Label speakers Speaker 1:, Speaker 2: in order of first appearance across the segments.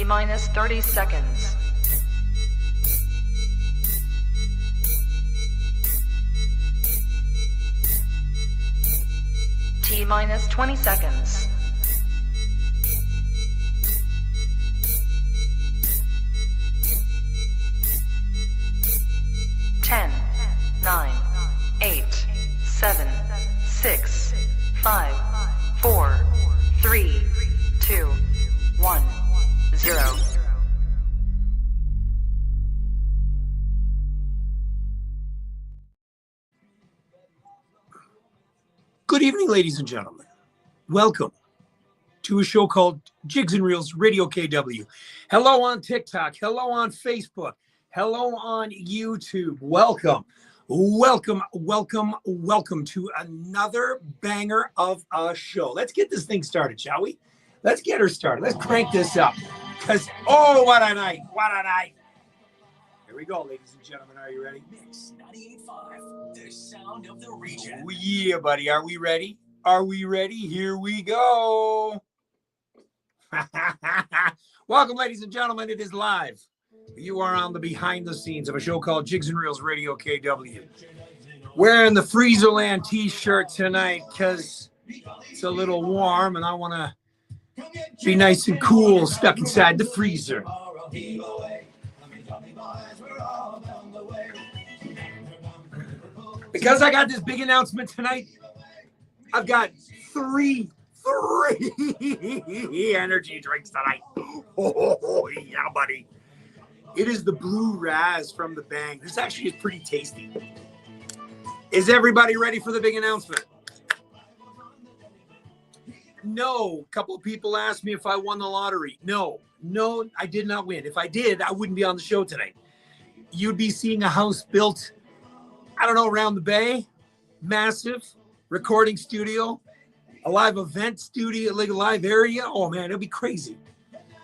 Speaker 1: T-minus 30 seconds. T-minus 20 seconds. 10, 9, 8, 7, 6, 5, 4, 3, 2, 1, 0.
Speaker 2: Good evening, ladies and gentlemen. Welcome to a show called Jigs and Reels Radio KW. Hello on TikTok. Hello on Facebook. Hello on YouTube. Welcome to another banger of a show. Let's get this thing started, shall we? Let's get her started. Let's crank this up. Because, oh, what a night. What a night. Here we go, ladies and gentlemen. Are you ready?
Speaker 3: Mix 98.5, the sound of the region.
Speaker 2: Oh, yeah, buddy. Are we ready? Are we ready? Here we go. Welcome, ladies and gentlemen. It is live. You are on the behind the scenes of a show called Jigs and Reels Radio KW. Wearing the Freezerland t-shirt tonight because it's a little warm and I want to be nice and cool stuck inside the freezer. Because I got this big announcement tonight, I've got three energy drinks tonight. Oh, yeah, buddy. It is the Blue Raz from the Bang. This actually is pretty tasty. Is everybody ready for the big announcement? No. A couple of people asked me if I won the lottery. No, I did not win. If I did, I wouldn't be on the show tonight. You'd be seeing a house built, I don't know, around the bay. Massive recording studio, a live event studio, like a live area. Oh, man, it'd be crazy.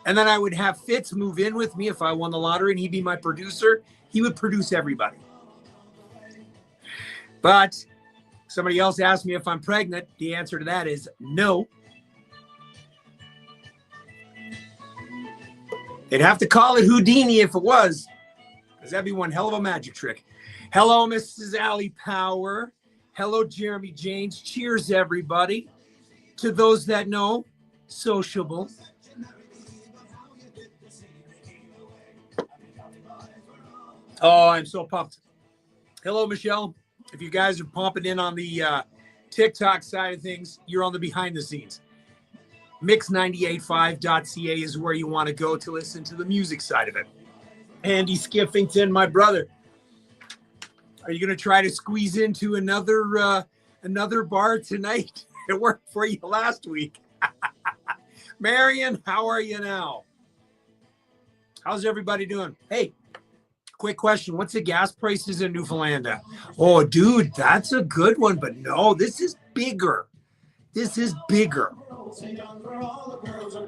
Speaker 2: And then I would have Fitz move in with me if I won the lottery and he'd be my producer. He would produce everybody. But somebody else asked me if I'm pregnant. The answer to that is no. They'd have to call it Houdini if it was, because that'd be one hell of a magic trick. Hello, Mrs. Allie Power. Hello, Jeremy James. Cheers, everybody. To those that know, sociable. Oh, I'm so pumped. Hello, Michelle. If you guys are pumping in on the TikTok side of things, you're on the behind the scenes. Mix985.ca is where you want to go to listen to the music side of it. Andy Skiffington, my brother. Are you going to try to squeeze into another bar tonight? It worked for you last week. Marion, how are you now? How's everybody doing? Hey. Quick question. What's the gas prices in Newfoundland? Oh, dude, that's a good one. But no, this is bigger. This is bigger.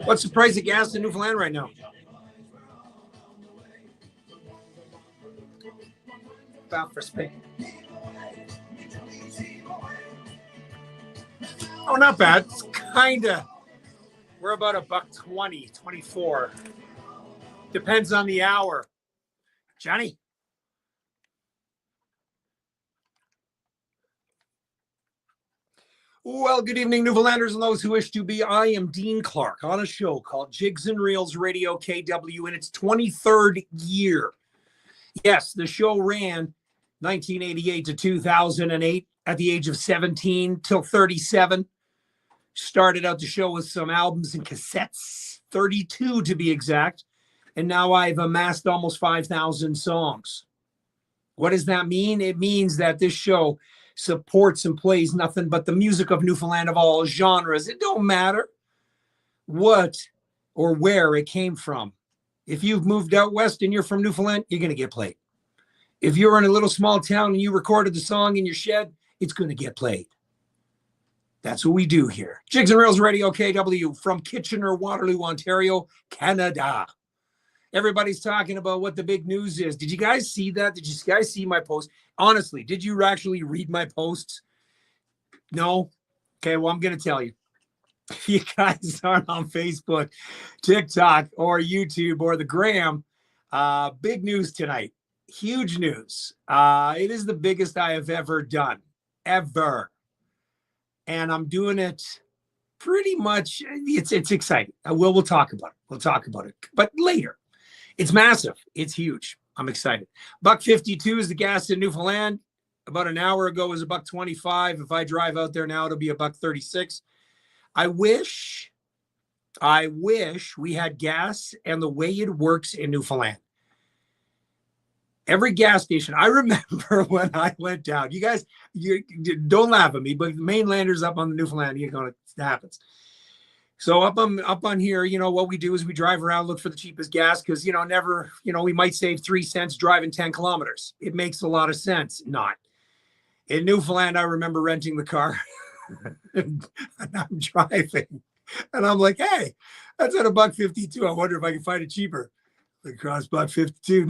Speaker 2: What's the price of gas in Newfoundland right now? About for Spain. Oh, not bad. It's kind of, we're about $1.20, 24. Depends on the hour. Johnny. Well, good evening, Newfoundlanders and those who wish to be. I am Dean Clark on a show called Jigs and Reels Radio KW in its 23rd year. Yes, the show ran 1988 to 2008 at the age of 17 till 37. Started out the show with some albums and cassettes, 32 to be exact. And now I've amassed almost 5,000 songs. What does that mean? It means that this show supports and plays nothing but the music of Newfoundland of all genres. It don't matter what or where it came from. If you've moved out west and you're from Newfoundland, you're going to get played. If you're in a little small town and you recorded the song in your shed, it's going to get played. That's what we do here. Jigs and Reels Radio KW from Kitchener-Waterloo, Ontario, Canada. Everybody's talking about what the big news is. Did you guys see that? Did you guys see my post? Honestly, did you actually read my posts? No? Okay, well, I'm going to tell you. If you guys aren't on Facebook, TikTok, or YouTube, or the Gram, big news tonight. Huge news. It is the biggest I have ever done. Ever. And I'm doing it pretty much. It's exciting. We'll talk about it. We'll talk about it. But later. It's massive. It's huge. I'm excited. $1.52 is the gas in Newfoundland. About an hour ago was $1.25. If I drive out there now, it'll be $1.36. I wish we had gas and the way it works in Newfoundland. Every gas station, I remember when I went down. You guys, you don't laugh at me, but mainlanders up on the Newfoundland, it happens. So up on here, you know, what we do is we drive around, look for the cheapest gas because, you know, we might save 3 cents driving 10 kilometers. It makes a lot of sense. Not. In Newfoundland, I remember renting the car and I'm driving and I'm like, hey, that's at $1.52. I wonder if I can find it cheaper. Across $1.52.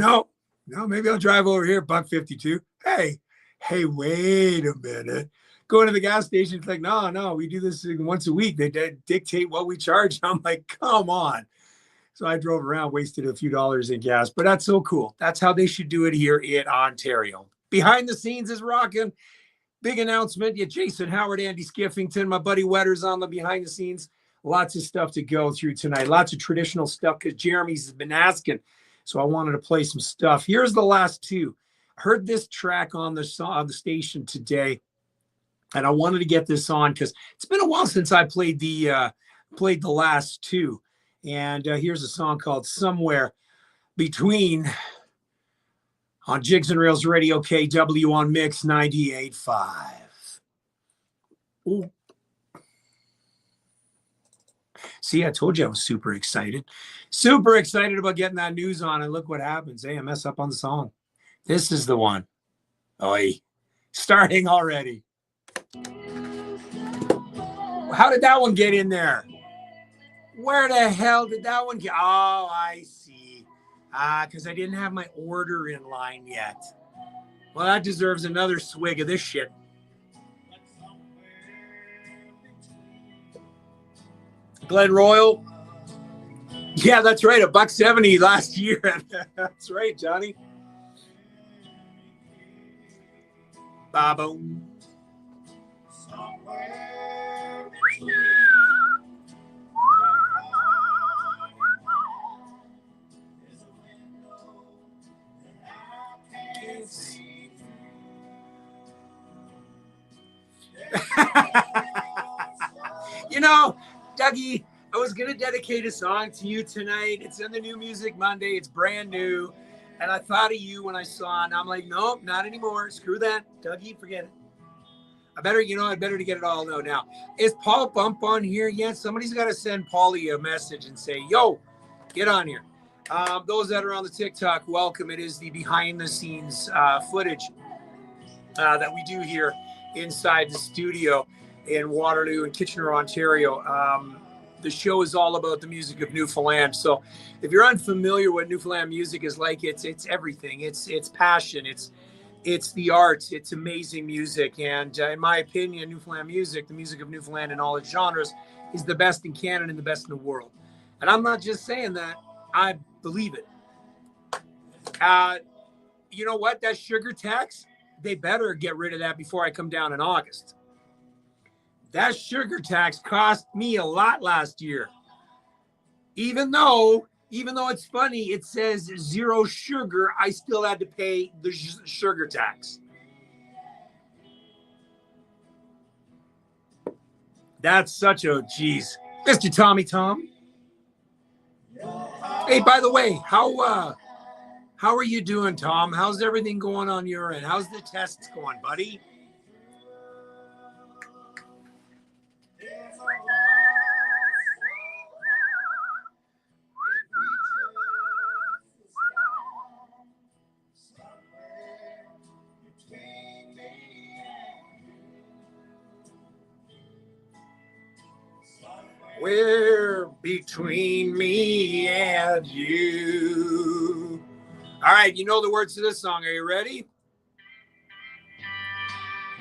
Speaker 2: No, maybe I'll drive over here, $1.52. Hey, wait a minute. Going to the gas station, it's like, no, we do this once a week. They dictate what we charge. I'm like, come on. So I drove around, wasted a few dollars in gas, but that's so cool. That's how they should do it here in Ontario. Behind the scenes is rocking. Big announcement. Yeah, Jason Howard, Andy Skiffington, my buddy Wetter's on the behind the scenes. Lots of stuff to go through tonight. Lots of traditional stuff because Jeremy's been asking. So I wanted to play some stuff. Here's the last two. I heard this track on the station today. And I wanted to get this on because it's been a while since I played the last two. And here's a song called Somewhere Between on Jigs and Reels Radio KW on Mix 98.5. Ooh. See, I told you I was super excited. Super excited about getting that news on. And look what happens. AMS up on the song. This is the one. Oi. Starting already. How did that one get in there? Where the hell did that one get? Oh, I see. Because I didn't have my order in line yet. Well, that deserves another swig of this shit. Glen Royal. Yeah, that's right. $1.70 last year. That's right, Johnny. Ba-boom. You know, Dougie, I was going to dedicate a song to you tonight. It's in the New Music Monday. It's brand new. And I thought of you when I saw it. And I'm like, nope, not anymore. Screw that. Dougie, forget it. I'd better to get it all know now. Is Paul Bump on here yet? Somebody's got to send Paulie a message and say, yo, get on here. Those that are on the TikTok, welcome. It is the behind the scenes footage that we do here inside the studio in Waterloo and Kitchener, Ontario. The show is all about the music of Newfoundland. So if you're unfamiliar with Newfoundland music is like, it's everything. It's passion. It's the arts. It's amazing music. And in my opinion, Newfoundland music, the music of Newfoundland in all its genres, is the best in Canada and the best in the world. And I'm not just saying that. I believe it. You know what? That sugar tax, they better get rid of that before I come down in August. That sugar tax cost me a lot last year. Even though it's funny, it says zero sugar, I still had to pay the sugar tax. That's such a, geez. Mr. Tommy Tom. Hey, by the way, how are you doing, Tom? How's everything going on your end? How's the tests going, buddy? We're between me and you. All right, you know the words to this song. Are you ready?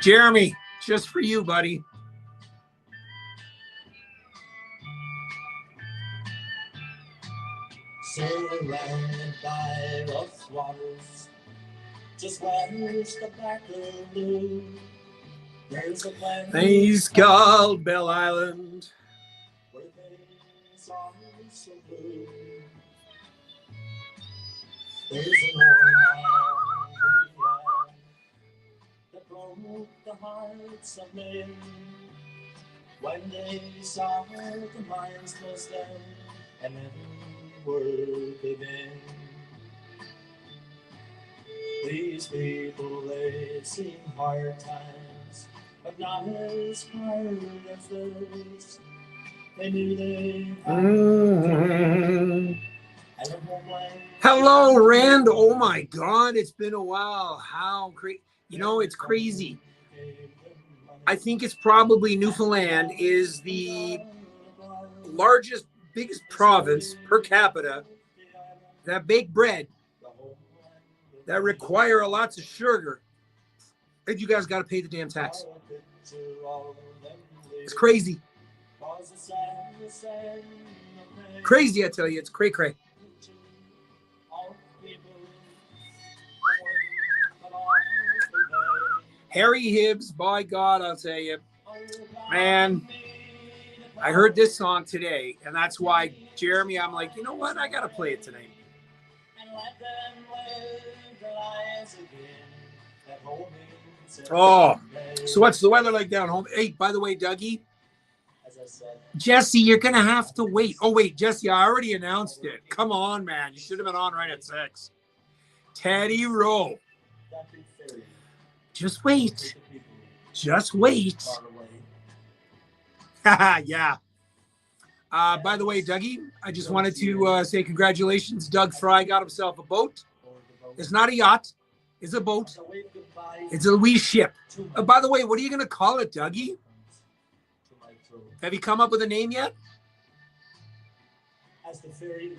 Speaker 2: Jeremy, just for you, buddy.
Speaker 3: surrounded by rough waters, just where's the black blue? There's a
Speaker 2: Place called Bell Island.
Speaker 3: where things are so blue. There's a long that broke the hearts of men when they saw the mines closed down and never were again. These people, they've seen hard times, but not as hard as those. They knew they had and a homeland.
Speaker 2: Hello, Rand. Oh my God, it's been a while. How crazy. You know, it's crazy. I think it's probably Newfoundland is the largest, biggest province per capita that bake bread that require lots of sugar. And you guys got to pay the damn tax. It's crazy. Crazy, I tell you. It's cray-cray. Harry Hibbs, by God, I'll tell you, man, I heard this song today, and that's why, Jeremy, I'm like, you know what? I got to play it tonight. Oh, so what's the weather like down home? Hey, by the way, Dougie, Jesse, you're going to have to wait. Oh, wait, Jesse, I already announced it. Come on, man. You should have been on right at 6. Teddy Rowe. Just wait. Just wait. Yeah. By the way, Dougie, I just wanted to say congratulations. Doug Fry got himself a boat. It's not a yacht. It's a boat. It's a wee ship. By the way, what are you going to call it, Dougie? Have you come up with a name yet?
Speaker 3: As the ferry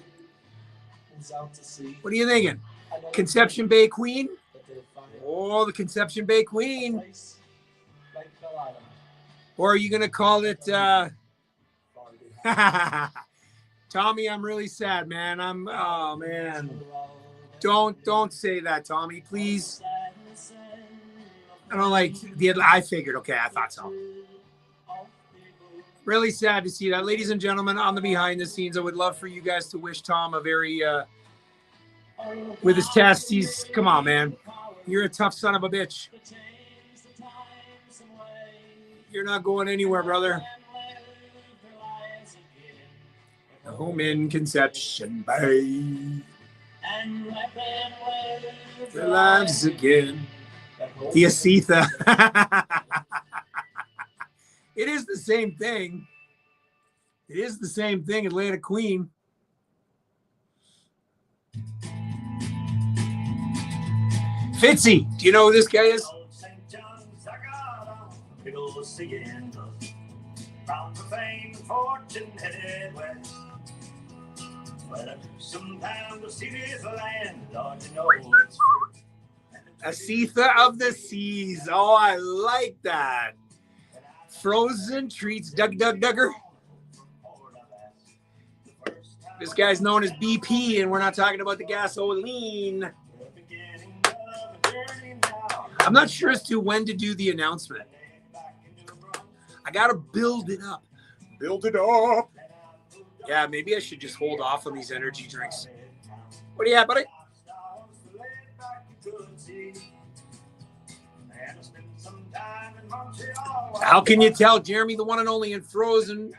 Speaker 3: moves out to sea.
Speaker 2: What are you thinking? Conception Bay Queen? Oh, the Conception Bay Queen. Or are you going to call it... Tommy, I'm really sad, man. Oh, man. Don't say that, Tommy, please. I don't like... I figured, okay, I thought so. Really sad to see that. Ladies and gentlemen, on the behind the scenes, I would love for you guys to wish Tom a very... with his testes. Come on, man. You're a tough son of a bitch. You're not going anywhere, brother. Home in Conception Bay. Their lives again. The Asitha. It is the same thing. It is the same thing, Atlanta Queen. Fitzy, do you know who this guy is? Asitha of the Seas. Oh, I like that. Frozen treats, Duggar. This guy's known as BP, and we're not talking about the gasoline. I'm not sure as to when to do the announcement. I got to build it up. Build it up. Yeah, maybe I should just hold off on these energy drinks. What do you have, buddy? How can you tell, Jeremy, the one and only in Frozen?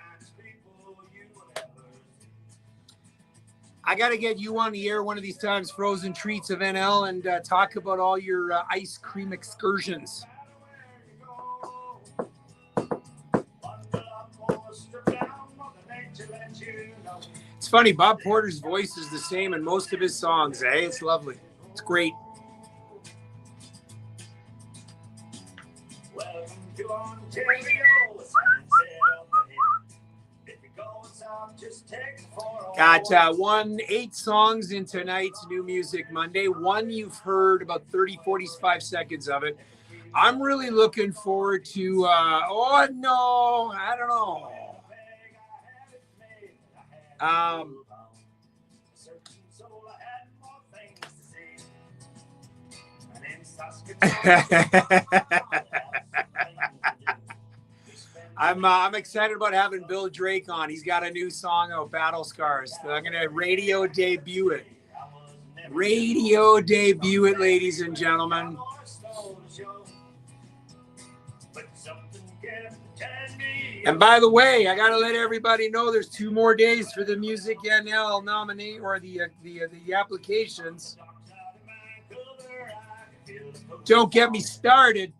Speaker 2: I got to get you on the air one of these times, Frozen Treats of NL, and talk about all your ice cream excursions. It's funny, Bob Porter's voice is the same in most of his songs, eh? It's lovely. It's great. Got 8 songs in tonight's New Music Monday. One you've heard about 30, 45 seconds of it. I'm really looking forward to, I don't know.
Speaker 3: So I had more things to say. And in Saskatoon,
Speaker 2: I'm excited about having Bill Drake on. He's got a new song out, Battle Scars. So I'm going to radio debut it. Radio debut it, ladies and gentlemen. And by the way, I got to let everybody know there's 2 more days for the Music NL nominee or the applications. Don't get me started.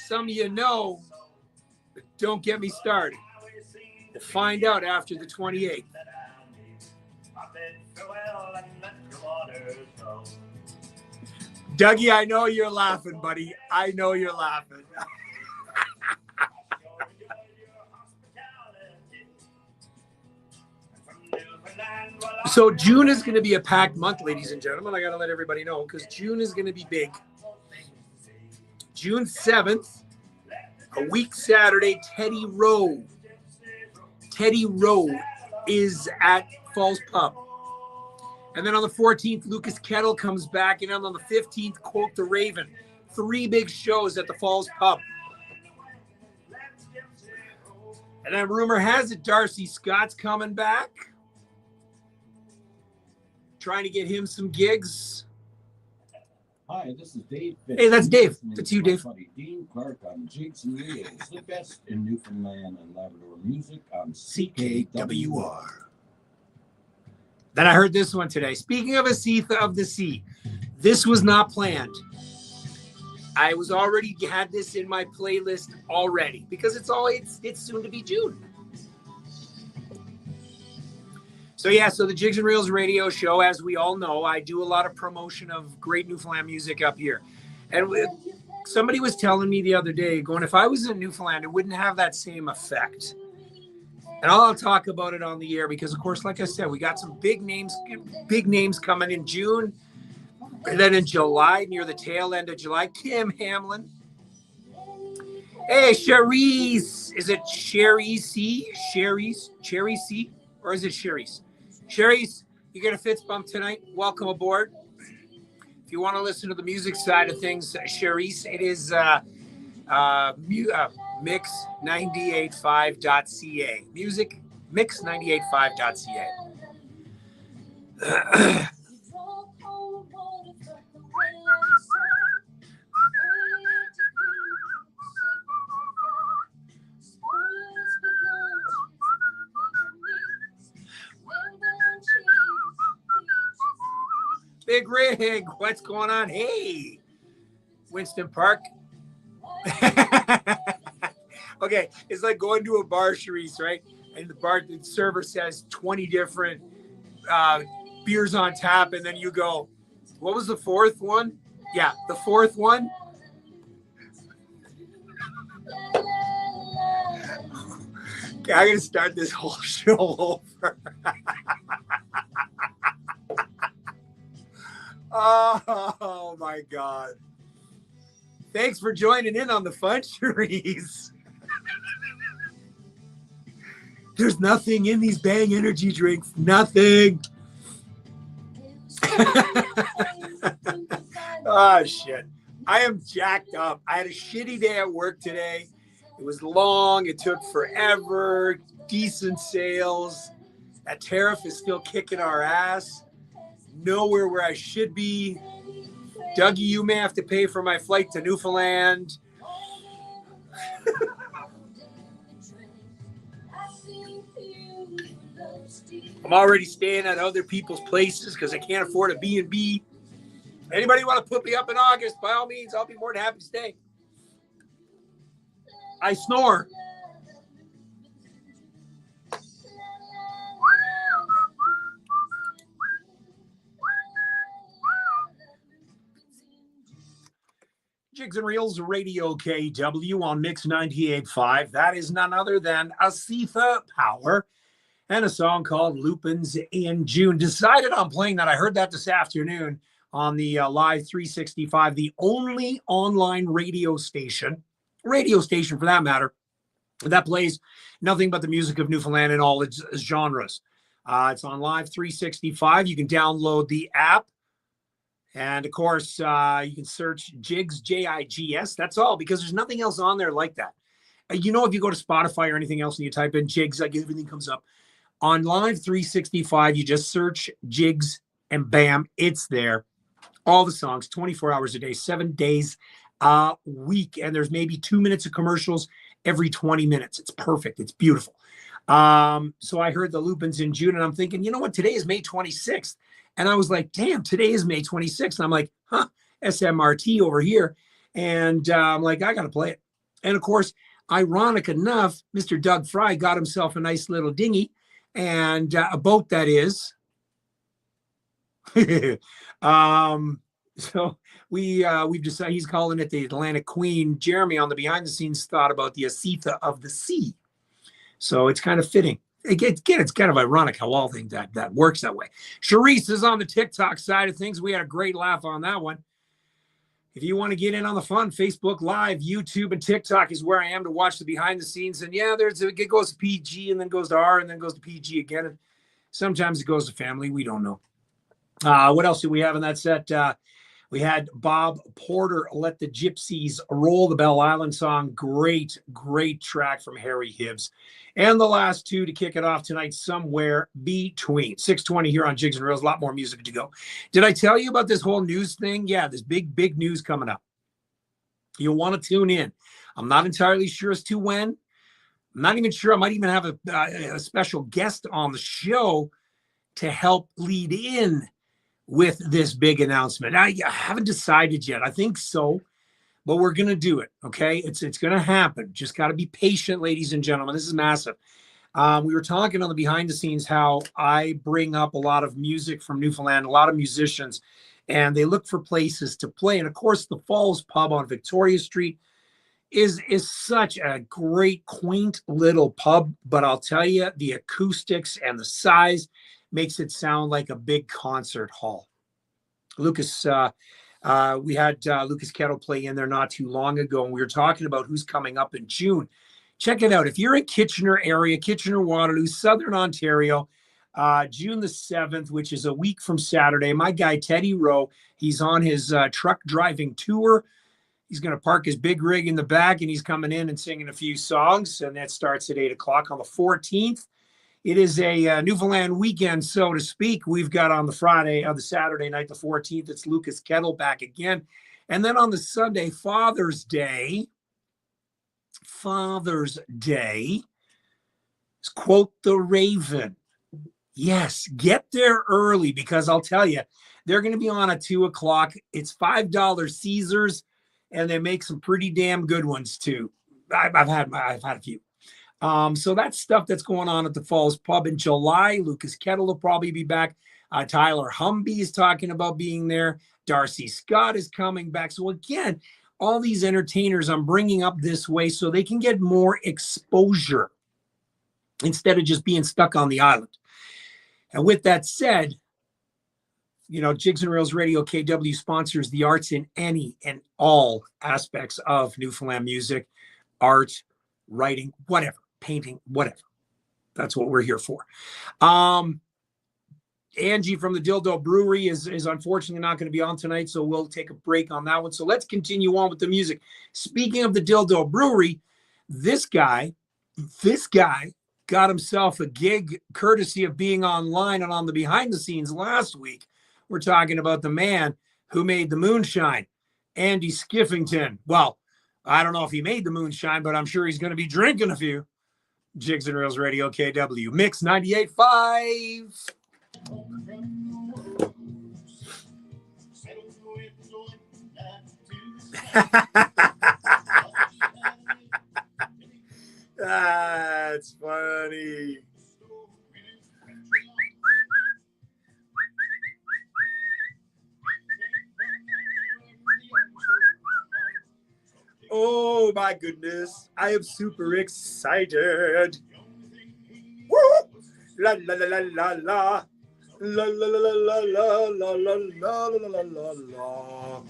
Speaker 2: Some of you know, but don't get me started. We'll find out after the 28th. Dougie, I know you're laughing, buddy. I know you're laughing. So June is going to be a packed month, ladies and gentlemen. I got to let everybody know because June is going to be big. June 7th, a week Saturday, Teddy Rowe. Teddy Rowe is at Falls Pub. And then on the 14th, Lucas Kettle comes back. And then on the 15th, Quote the Raven. 3 big shows at the Falls Pub. And then rumor has it Darcy Scott's coming back. Trying to get him some gigs.
Speaker 4: Hi, this is Dave.
Speaker 2: Hey, that's Dave. That's you, Dave.
Speaker 4: Buddy Dean Clark on Jigs and Reels, the best in Newfoundland and Labrador music on CKWR.
Speaker 2: Then I heard this one today. Speaking of Asetha of the Sea, this was not planned. I was already had this in my playlist already because it's soon to be June. So yeah, so the Jigs and Reels radio show, as we all know, I do a lot of promotion of great Newfoundland music up here. And somebody was telling me the other day, going, if I was in Newfoundland, it wouldn't have that same effect. And I'll talk about it on the air because, of course, like I said, we got some big names coming in June. And then in July, near the tail end of July, Kim Hamlin. Hey, Cherise. Is it Cherise? Cherise? Or is it Cherise? Cherise, you get a Fitz bump tonight. Welcome aboard. If you want to listen to the music side of things, Cherise, it is mix985.ca. Music, mix985.ca. Big Rig, what's going on? Hey, Winston Park. Okay, it's like going to a bar, Cherise, right? And the server says 20 different beers on tap, and then you go, what was the 4th one? Yeah, the 4th one. Okay, I'm gonna start this whole show over. Oh my God. Thanks for joining in on the fun, Cherise. There's nothing in these Bang energy drinks. Nothing. Oh, shit. I am jacked up. I had a shitty day at work today. It was long. It took forever. Decent sales. That tariff is still kicking our ass. Nowhere where I should be. Dougie, you may have to pay for my flight to Newfoundland. I'm already staying at other people's places because I can't afford a B&B. Anybody want to put me up in August, by all means, I'll be more than happy to stay. I snore. Jigs and Reels Radio KW on Mix 98.5. That is none other than Asetha Power and a song called Lupins in June. Decided on playing that. I heard that this afternoon on the Live 365, the only online radio station for that matter, that plays nothing but the music of Newfoundland in all its genres. It's on Live 365. You can download the app. And of course, you can search Jigs, Jigs. That's all, because there's nothing else on there like that. You know, if you go to Spotify or anything else and you type in Jigs, like everything comes up. On Live 365, you just search Jigs and bam, it's there. All the songs, 24 hours a day, 7 days a week. And there's maybe 2 minutes of commercials every 20 minutes. It's perfect. It's beautiful. So I heard the Lupins in June and I'm thinking, you know what? Today is May 26th. And I was like, damn, today is May 26th. And I'm like, SMRT over here. And I'm like, I got to play it. And of course, ironic enough, Mr. Doug Fry got himself a nice little dinghy and a boat that is. So we've decided he's calling it the Atlantic Queen. Jeremy on the behind the scenes thought about the Asitha of the sea. So it's kind of fitting. Again, it's kind of ironic how all things that works that way. Charisse is on the TikTok side of things. We had a great laugh on that one. If you want to get in on the fun, Facebook Live, YouTube, and TikTok is where I am to watch the behind the scenes. And yeah, it goes to PG and then goes to R and then goes to PG again. And sometimes it goes to family. We don't know. What else do we have in that set? We had Bob Porter, Let the Gypsies Roll, the Belle Island song. Great, great track from Harry Hibbs. And the last two to kick it off tonight, Somewhere Between. 6:20 here on Jigs and Reels. A lot more music to go. Did I tell you about this whole news thing? Yeah, this big news coming up. You'll want to tune in. I'm not entirely sure as to when. I'm not even sure. I might even have a special guest on the show to help lead in with this big announcement. I haven't decided yet. I think so, but we're going to do it. Okay. It's going to happen. Just got to be patient, ladies and gentlemen. This is massive. We were talking on the behind the scenes, how I bring up a lot of music from Newfoundland, a lot of musicians, and they look for places to play. And of course, the Falls Pub on Victoria Street is such a great, quaint little pub. But I'll tell you, the acoustics and the size makes it sound like a big concert hall. Lucas, we had Lucas Kettle play in there not too long ago, and we were talking about who's coming up in June. Check it out. If you're in Kitchener area, Kitchener, Waterloo, Southern Ontario, June the 7th, which is a week from Saturday, my guy Teddy Rowe, he's on his truck driving tour. He's going to park his big rig in the back, and he's coming in and singing a few songs, and that starts at 8 o'clock on the 14th. It is a Newfoundland weekend, so to speak. We've got on the Saturday night, the 14th, it's Lucas Kettle back again. And then on the Sunday, Father's Day, let's quote the Raven. Yes, get there early, because I'll tell you, they're going to be on at 2 o'clock. It's $5 Caesars, and they make some pretty damn good ones too. I've had a few. So that's stuff that's going on at the Falls Pub in July. Lucas Kettle will probably be back. Tyler Humby is talking about being there. Darcy Scott is coming back. So again, all these entertainers I'm bringing up this way so they can get more exposure instead of just being stuck on the island. And with that said, you know, Jigs and Reels Radio KW sponsors the arts in any and all aspects of Newfoundland music, art, writing, whatever. Painting, whatever. That's what we're here for. Angie from the Dildo Brewery is unfortunately not going to be on tonight, so we'll take a break on that one. So let's continue on with the music. Speaking of the Dildo Brewery, this guy got himself a gig courtesy of being online and on the behind the scenes last week. We're talking about the man who made the moonshine, Andy Skiffington. Well, I don't know if he made the moonshine, but I'm sure he's going to be drinking a few. Jigs and Reels Radio KW Mix 98.5. That's funny. Oh my goodness, I am super excited. Woo! La la la la la la. La la la la la la la la la la la.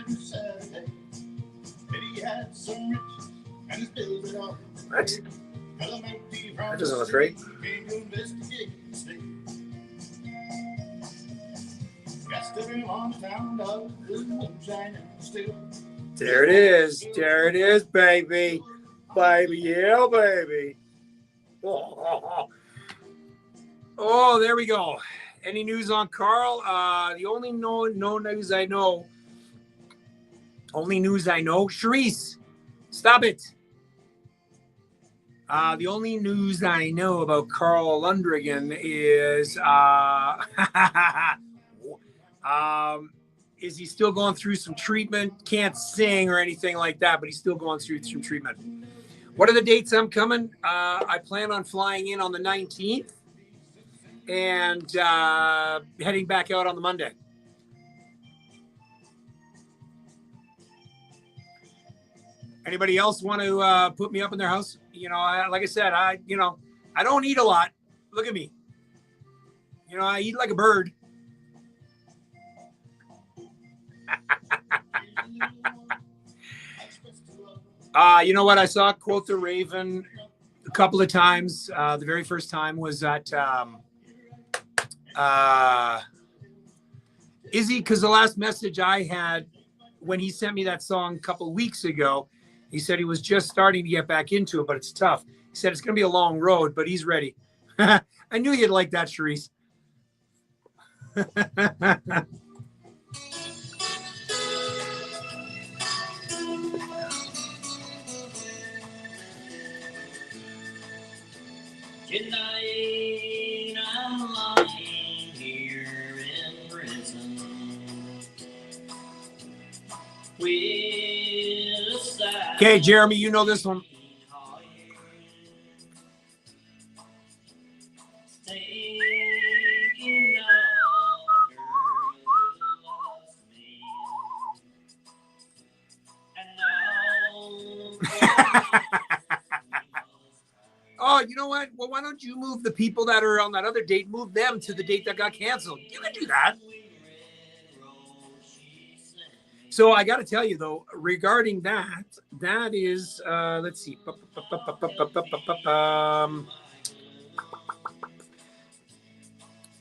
Speaker 3: every Saturday. But he had some riches and his bills at all.
Speaker 2: What? That doesn't look great.
Speaker 3: Came to investigate the state. Yesterday on found out the moonshine still.
Speaker 2: There it is. There it is, baby. Baby, yeah, baby. Oh, there we go. Any news on Carl? The only no news I know. Only news I know. Charisse, stop it. The only news I know about Carl Lundgren is he's still going through some treatment. Can't sing or anything like that, but he's still going through some treatment. What are the dates I'm coming? I plan on flying in on the 19th and heading back out on the Monday. Anybody else want to put me up in their house? You know, like I said, I don't eat a lot. Look at me. You know, I eat like a bird. You know what? I saw Quote the Raven a couple of times. The very first time was at Izzy, because the last message I had when he sent me that song a couple of weeks ago, he said he was just starting to get back into it, but it's tough. He said it's going to be a long road, but he's ready. I knew you'd like that, Charisse.
Speaker 3: Tonight I'm lying here in prison with a sigh.
Speaker 2: Okay, Jeremy, you know this one. Oh, you know what? Well, why don't you move the people that are on that other date, move them to the date that got canceled? You can do that. So I got to tell you, though, regarding that is, let's see.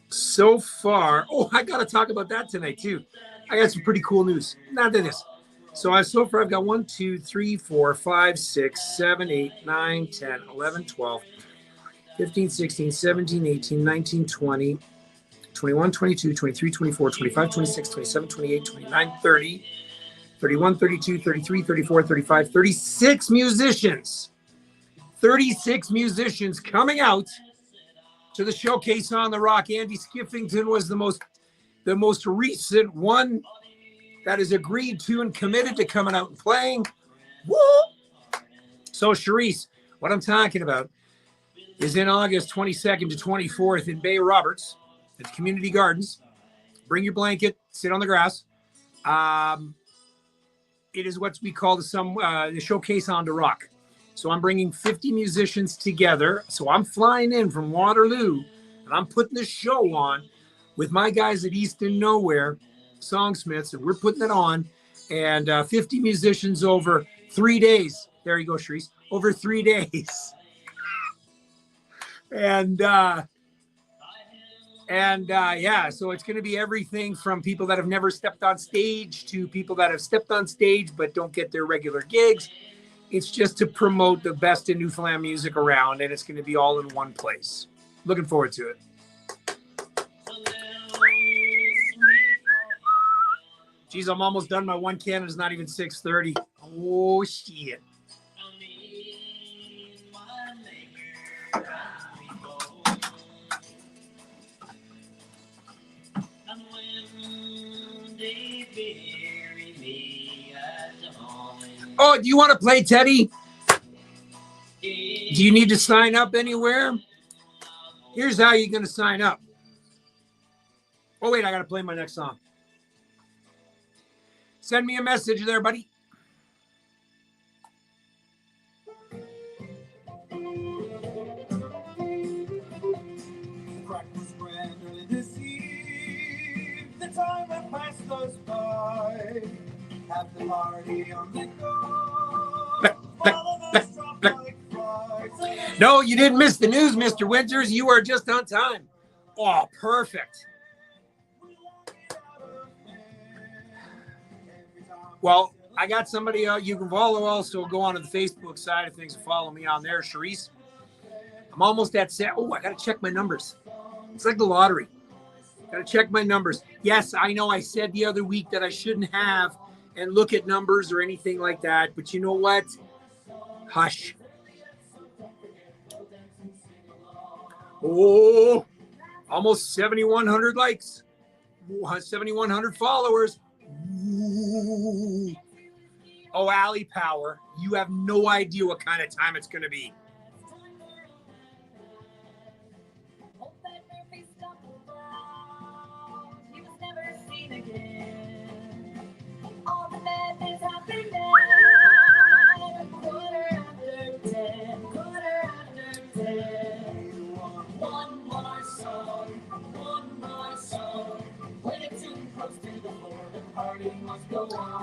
Speaker 2: So far, I got to talk about that tonight, too. I got some pretty cool news. Not this. So I've got 1, 2, 3, 4, 5, 6, 7, 8, 9, 10, 11, 12, 15, 16, 17, 18, 19, 20, 21, 22, 23, 24, 25, 26, 27, 28, 29, 30, 31, 32, 33, 34, 35, 36 musicians. 36 musicians coming out to the Showcase on the Rock. Andy Skiffington was the most recent one that is agreed to and committed to coming out and playing. Woo! So, Charisse, what I'm talking about is in August 22nd to 24th in Bay Roberts at the Community Gardens. Bring your blanket, sit on the grass. It is what we call the Showcase on the Rock. So I'm bringing 50 musicians together. So I'm flying in from Waterloo, and I'm putting this show on with my guys at Easton Nowhere, Songsmiths, and we're putting it on. And 50 musicians over 3 days. There you go, Charisse. Over 3 days. And yeah, so it's going to be everything from people that have never stepped on stage to people that have stepped on stage but don't get their regular gigs. It's just to promote the best in Newfoundland music around, and it's going to be all in one place. Looking forward to it. Geez, I'm almost done. My one can is not even 6:30. Oh, shit. Oh, do you want to play, Teddy? Do you need to sign up anywhere? Here's how you're going to sign up. Oh, wait, I got to play my next song. Send me a message there, buddy.
Speaker 3: Crack was grand early this eve. The time had passed us by. Have the party on the go.
Speaker 2: No, you didn't miss the news, Mr. Winters. You are just on time. Oh, perfect. Well, I got somebody you can follow. Also, go on to the Facebook side of things and follow me on there, Charisse. I'm almost at set. Oh, I got to check my numbers. It's like the lottery. Got to check my numbers. Yes, I know I said the other week that I shouldn't have and look at numbers or anything like that. But you know what? Hush. Oh, almost 7,100 likes. 7,100 followers. Ooh. Oh, Alley Power. You have no idea what kind of time it's going to be.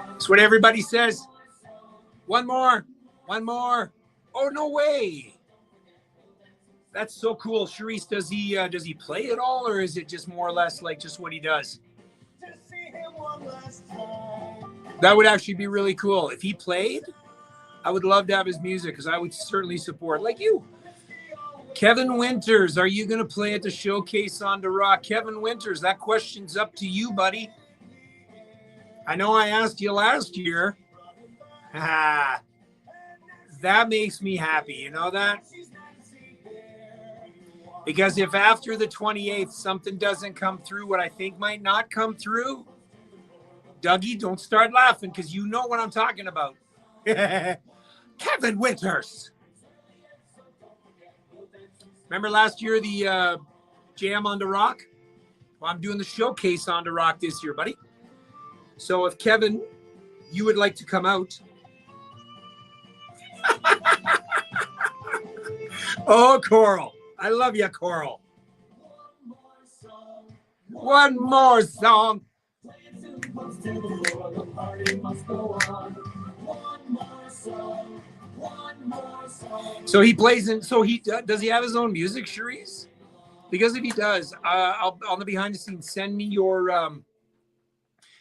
Speaker 2: That's what everybody says. One more. One more. Oh, no way. That's so cool. Charisse, does he play at all, or is it just more or less like just what he does? That would actually be really cool. If he played, I would love to have his music because I would certainly support, like you. Kevin Winters, are you going to play at the Showcase on the Rock? Kevin Winters, that question's up to you, buddy. I know I asked you last year. That makes me happy. You know that? Because if after the 28th something doesn't come through, what I think might not come through, Dougie, don't start laughing because you know what I'm talking about. Kevin Winters. Remember last year, the Jam on the Rock? Well, I'm doing the Showcase on the Rock this year, buddy. So if Kevin, you would like to come out. Oh, Coral. I love you, Coral. One more song. So he plays in. So he does. He have his own music, Charisse? Because if he does, I'll on the behind the scenes. Send me your.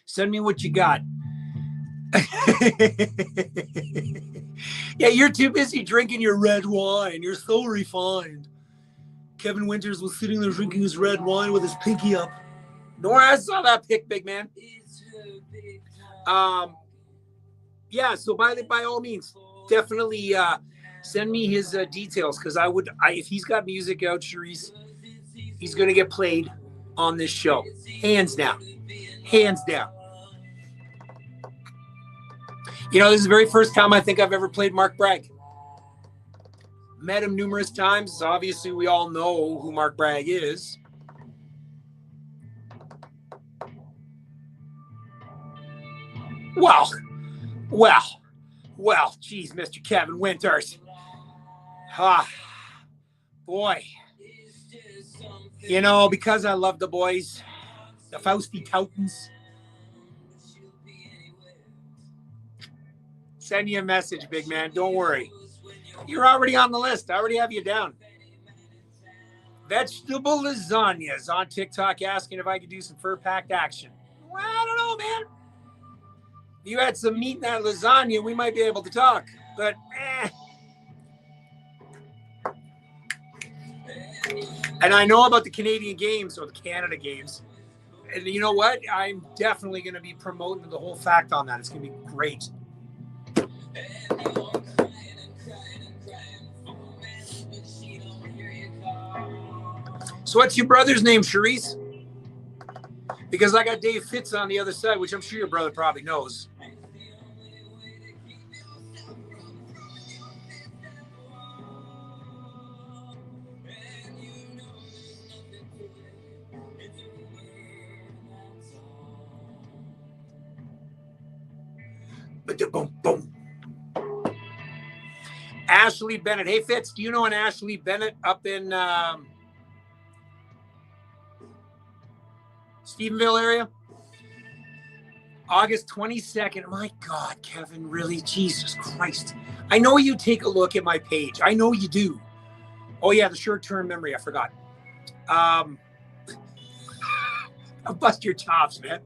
Speaker 2: Send me what you got. Yeah, you're too busy drinking your red wine. You're so refined. Kevin Winters was sitting there drinking his red wine with his pinky up. Nora, I saw that pic, big man. Yeah, so by all means, definitely send me his details because if he's got music out, Charisse, he's going to get played on this show. Hands down. Hands down. You know, this is the very first time I think I've ever played Mark Bragg. Met him numerous times. Obviously, we all know who Mark Bragg is. Well, geez, Mr. Kevin Winters. Boy. You know, because I love the boys, the Fausty Toutons. Send you a message, big man. Don't worry. You're already on the list. I already have you down. Vegetable lasagnas on TikTok asking if I could do some fur-packed action. Well, I don't know, man. If you had some meat in that lasagna, we might be able to talk. But, And I know about the Canadian Games or the Canada Games. And you know what? I'm definitely going to be promoting the whole fact on that. It's going to be great. So what's your brother's name, Charisse? Because I got Dave Fitz on the other side, which I'm sure your brother probably knows. Boom, boom. Ashley Bennett. Hey, Fitz, do you know an Ashley Bennett up in Stephenville area? August 22nd. My God, Kevin, really? Jesus Christ. I know you take a look at my page. I know you do. Oh, yeah, the short-term memory. I forgot. I'll bust your chops, man.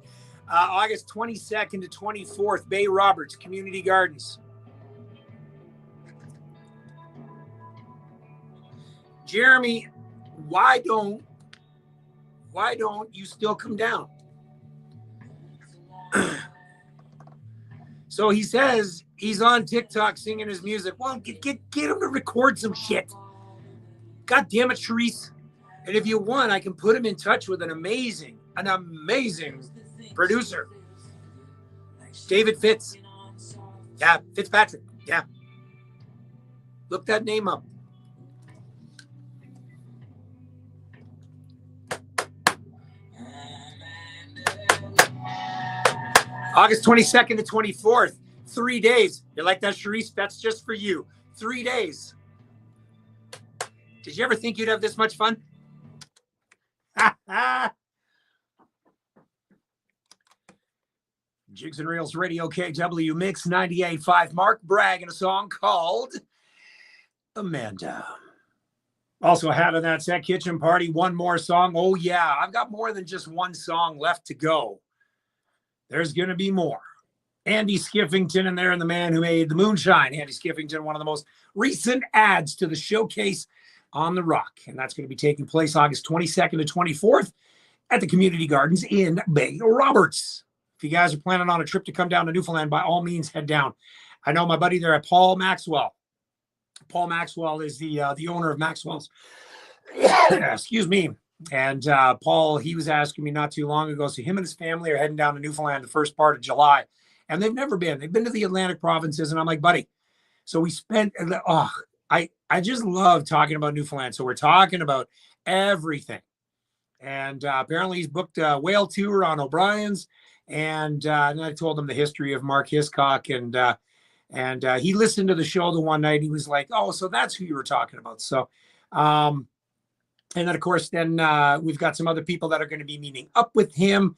Speaker 2: August 22nd to 24th, Bay Roberts, Community Gardens. Jeremy, why don't you still come down? So he says he's on TikTok singing his music. Well, get him to record some shit. God damn it, Charisse. And if you want, I can put him in touch with an amazing producer. David Fitz. Yeah, Fitzpatrick. Yeah. Look that name up. August 22nd to 24th, 3 days. You like that, Charisse? That's just for you. 3 days. Did you ever think you'd have this much fun? Jigs and Reels Radio KW Mix 98.5. Mark Bragg in a song called Amanda. Also having that set kitchen party. One more song. Oh, yeah. I've got more than just one song left to go. There's going to be more. Andy Skiffington in there and the man who made the moonshine. Andy Skiffington, one of the most recent adds to the showcase on the Rock. And that's going to be taking place August 22nd to 24th at the Community Gardens in Bay Roberts. If you guys are planning on a trip to come down to Newfoundland, by all means, head down. I know my buddy there at Paul Maxwell. Paul Maxwell is the owner of Maxwell's. Excuse me. And Paul, he was asking me not too long ago. So him and his family are heading down to Newfoundland the first part of July. And they've never been. They've been to the Atlantic provinces. And I'm like, buddy. So we spent, I just love talking about Newfoundland. So we're talking about everything. And apparently he's booked a whale tour on O'Brien's. And I told him the history of Mark Hiscock. And he listened to the show the one night. He was like, oh, so that's who you were talking about. So, and then, of course, we've got some other people that are going to be meeting up with him.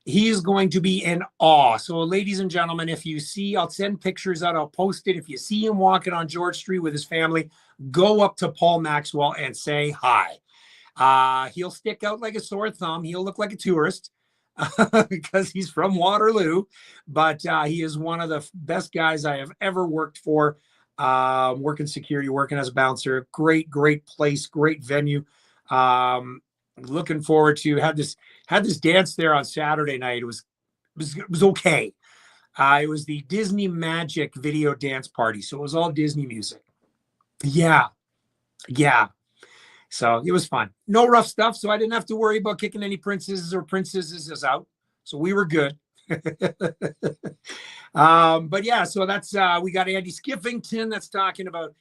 Speaker 2: He's going to be in awe. So, ladies and gentlemen, if you see, I'll send pictures out. I'll post it. If you see him walking on George Street with his family, go up to Paul Maxwell and say hi. He'll stick out like a sore thumb. He'll look like a tourist because he's from Waterloo. But he is one of the best guys I have ever worked for. Working security, working as a bouncer. Great place, great venue. Looking forward to had this dance there on Saturday night. It was okay. It was the Disney Magic video dance party, so it was all Disney music. Yeah. So it was fun. No rough stuff, so I didn't have to worry about kicking any princesses out. So we were good. But yeah, so that's we got Andy Skiffington that's talking about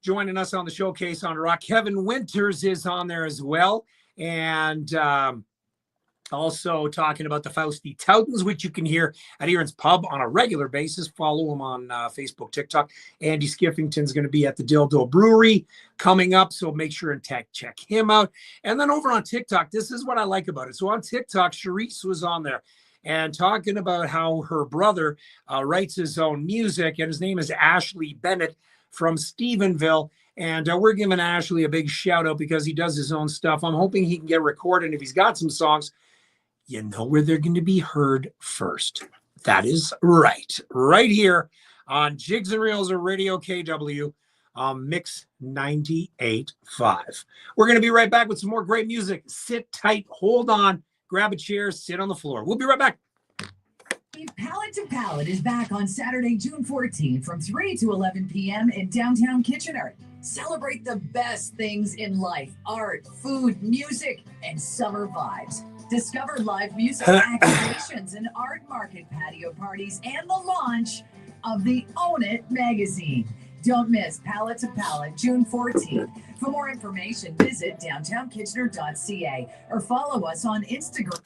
Speaker 2: joining us on the showcase on Rock. Kevin Winters is on there as well. And also talking about the Fausty Toutons, which you can hear at Aaron's Pub on a regular basis. Follow him on Facebook, TikTok. Andy Skiffington's going to be at the Dildo Brewery coming up, so make sure and check him out. And then over on TikTok, this is what I like about it. So on TikTok, Charisse was on there and talking about how her brother writes his own music, and his name is Ashley Bennett from Stephenville. And we're giving Ashley a big shout out because he does his own stuff. I'm hoping he can get recorded. If he's got some songs, you know where they're going to be heard first. That is right here on Jigs and Reels of Radio KW Mix 98.5. We're going to be right back with some more great music. Sit tight, hold on, grab a chair, sit on the floor. We'll be right back.
Speaker 5: Palette to Palette is back on Saturday, June 14th from 3 to 11 p.m. in downtown Kitchener. Celebrate the best things in life, art, food, music, and summer vibes. Discover live music activations and art market patio parties and the launch of the Own It magazine. Don't miss Palette to Palette, June 14th. For more information, visit downtownkitchener.ca or follow us on Instagram.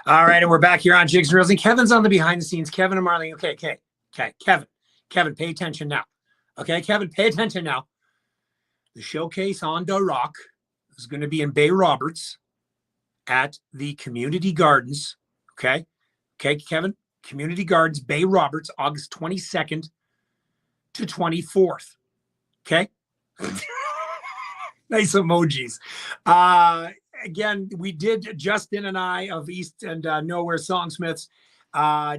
Speaker 2: All right, and we're back here on Jigs and Reels, and Kevin's on the behind the scenes. Kevin and Marlene. Okay. Kevin, pay attention now. Okay, Kevin, pay attention now. The showcase on the Rock is going to be in Bay Roberts at the Community Gardens. Okay, Okay, Kevin? Community Gardens, Bay Roberts, August 22nd to 24th. Okay? Nice emojis. Again, we did, Justin and I of East and Nowhere Songsmiths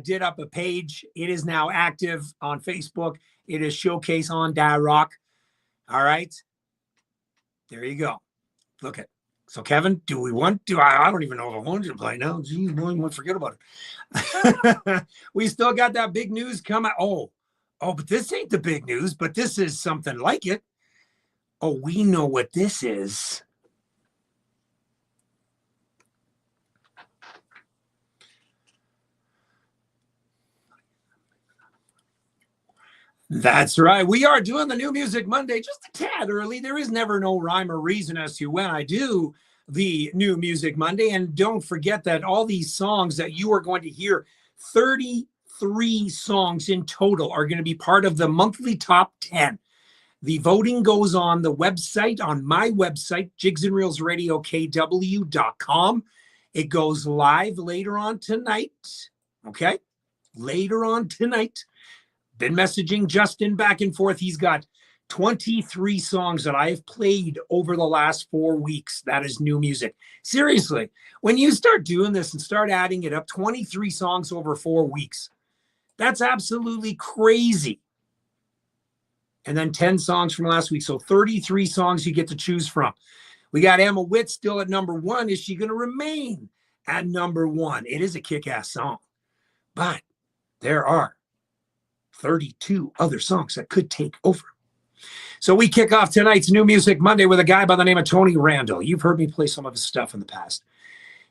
Speaker 2: did up a page. It is now active on Facebook. It is Showcase on Da Rock. All right. There you go. Look at. So, Kevin, do we want to? I don't even know if I want you to play now. Geez, boy, you forget about it. We still got that big news coming. Oh, but this ain't the big news, but this is something like it. Oh, we know what this is. That's right. We are doing the New Music Monday just a tad early. There is never no rhyme or reason as to when I do the New Music Monday. And don't forget that all these songs that you are going to hear, 33 songs in total, are going to be part of the monthly top 10. The voting goes on the website, on my website, jigsandreelsradiokw.com. It goes live later on tonight. Okay? Later on tonight. Been messaging Justin back and forth. He's got 23 songs that I have played over the last 4 weeks. That is new music. Seriously, when you start doing this and start adding it up, 23 songs over 4 weeks, that's absolutely crazy. And then 10 songs from last week. So 33 songs you get to choose from. We got Emma Witt still at number 1. Is she going to remain at number 1? It is a kick-ass song. But there are 32 other songs that could take over. So we kick off tonight's New Music Monday with a guy by the name of Tony Randall. You've heard me play some of his stuff in the past.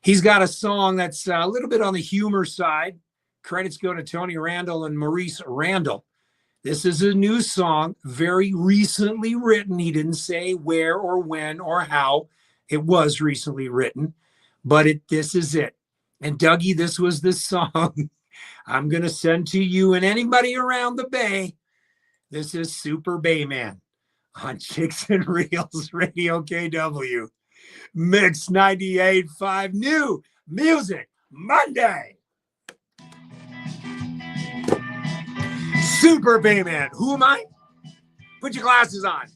Speaker 2: He's got a song that's a little bit on the humor side. Credits go to Tony Randall and Maurice Randall. This is a new song, very recently written. He didn't say where or when or how it was recently written, but this is it. And Dougie, this was the song I'm going to send to you and anybody around the Bay. This is Super Bayman on Chicks and Reels Radio KW. Mix 98.5 New Music Monday. Super Bayman. Who am I? Put your glasses on.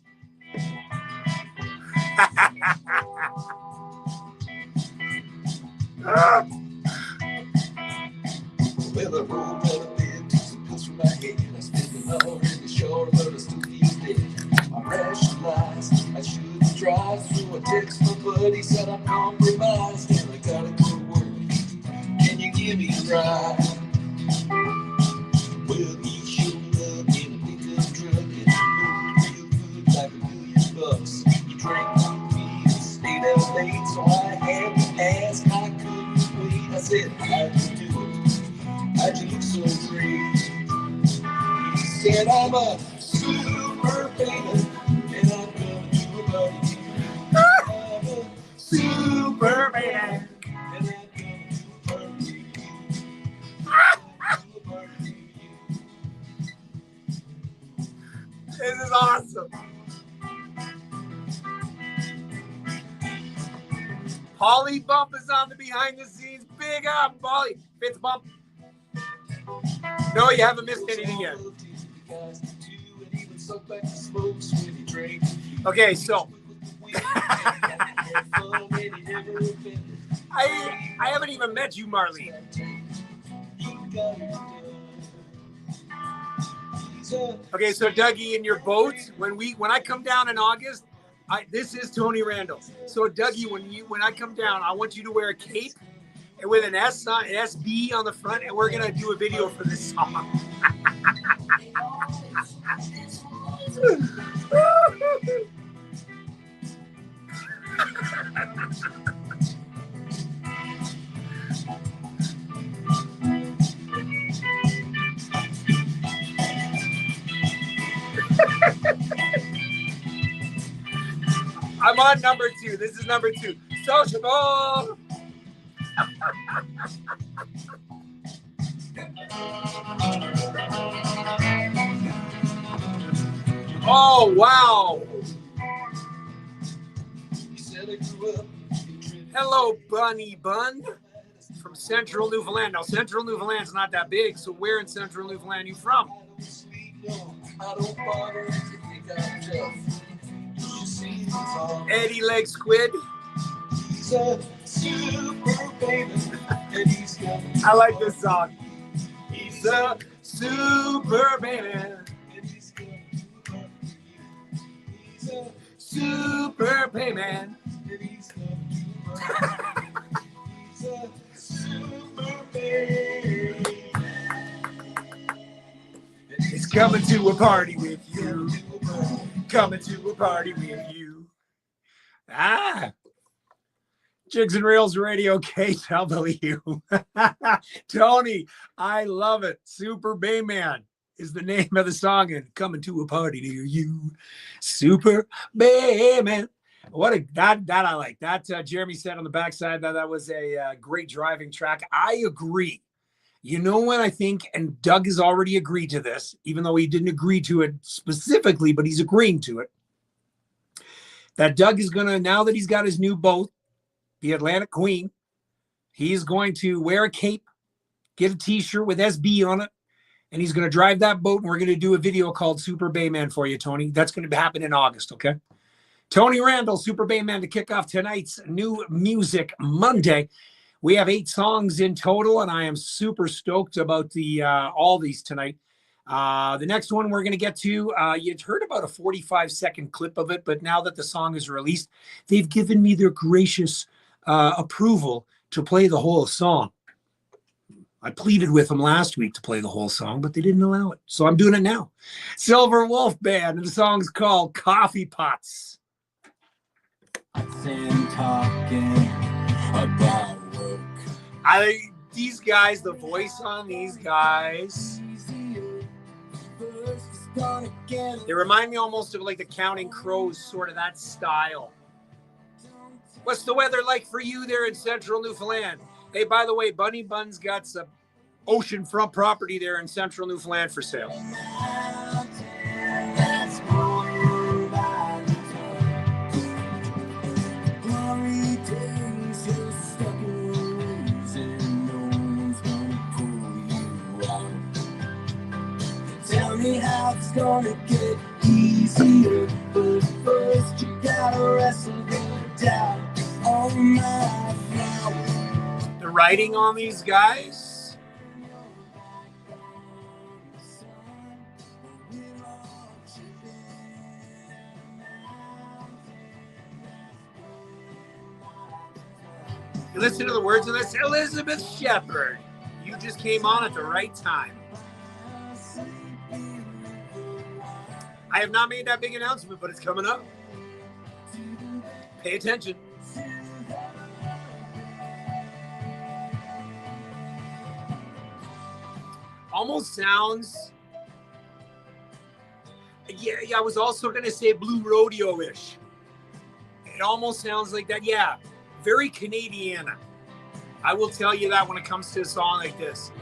Speaker 3: Well, I rolled out of bed, took some pills from my head. I spent an hour in the shower, but I still feel dead. I rationalized, I shouldn't drive, so I text my buddy, said I'm compromised, and I gotta go to work. Can you give me a ride? Well, he showed up in a pickup truck, and he looked real good, like $1,000,000. He drank 2 beers, stayed out late, so I had to ask, I couldn't wait. I said, how'd you do it? How'd you look so great? He said, I'm a super fan, and I'm coming to a party. I'm a super fan, and I'm coming to a party.
Speaker 2: This is awesome. Polly Bump is on the behind the scenes. Big up, Polly. Fitz Bump. No, you haven't missed anything yet. Okay, so I haven't even met you, Marlene. Okay, so Dougie, in your boat, when I come down in August, this is Tony Randall. So Dougie, when I come down, I want you to wear a cape and with an SB on the front, and we're gonna do a video for this song. I'm on number 2. This is number 2. Sociable. Oh, wow. Hello, Bunny Bun. from Central Newfoundland. Now, Central Newfoundland's not that big, so where in Central Newfoundland are you from? Eddie Leg Squid.
Speaker 3: He's a super baby, and he's got
Speaker 2: I like this song. He's a super baby.
Speaker 3: and he's got he's a
Speaker 2: Super baby.
Speaker 3: and he's a super baby.
Speaker 2: He's coming to a party with you. Coming to a party with you. Ah. Jigs and Reels Radio KW. Tony, I love it. Super Bayman is the name of the song, and coming to a party near you. Super Bayman. What a that I like. That Jeremy said on the backside that was a great driving track. I agree. You know what I think, and Doug has already agreed to this, even though he didn't agree to it specifically, but he's agreeing to it. That Doug is going to, now that he's got his new boat, the Atlantic Queen, he's going to wear a cape, get a t-shirt with SB on it, and he's going to drive that boat, and we're going to do a video called Super Bayman for you, Tony. That's going to happen in August, okay? Tony Randall, Super Bayman, to kick off tonight's New Music Monday. We have 8 songs in total, and I am super stoked about the all these tonight. The next one we're going to get to, you'd heard about a 45-second clip of it, but now that the song is released, they've given me their gracious approval to play the whole song. I pleaded with them last week to play the whole song, but they didn't allow it. So I'm doing it now. Silver Wolf Band, and the song's called Coffee Pots.
Speaker 3: I'm talking about work.
Speaker 2: These guys, the voice on these guys, they remind me almost of like the Counting Crows, sort of that style. What's the weather like for you there in Central Newfoundland? Hey, by the way, Bunny Bun's got some oceanfront property there in Central Newfoundland for sale.
Speaker 3: Tell me how it's gonna get easier, but first you gotta wrestle the doubt on my flowers.
Speaker 2: The writing on these guys, you listen to the words of this. Elizabeth Shepherd, you just came on at the right time. I have not made that big announcement, but it's coming up. Pay attention. Almost sounds, yeah, I was also going to say Blue Rodeo-ish. It almost sounds like that, yeah. Very Canadian. I will tell you that when it comes to a song like this.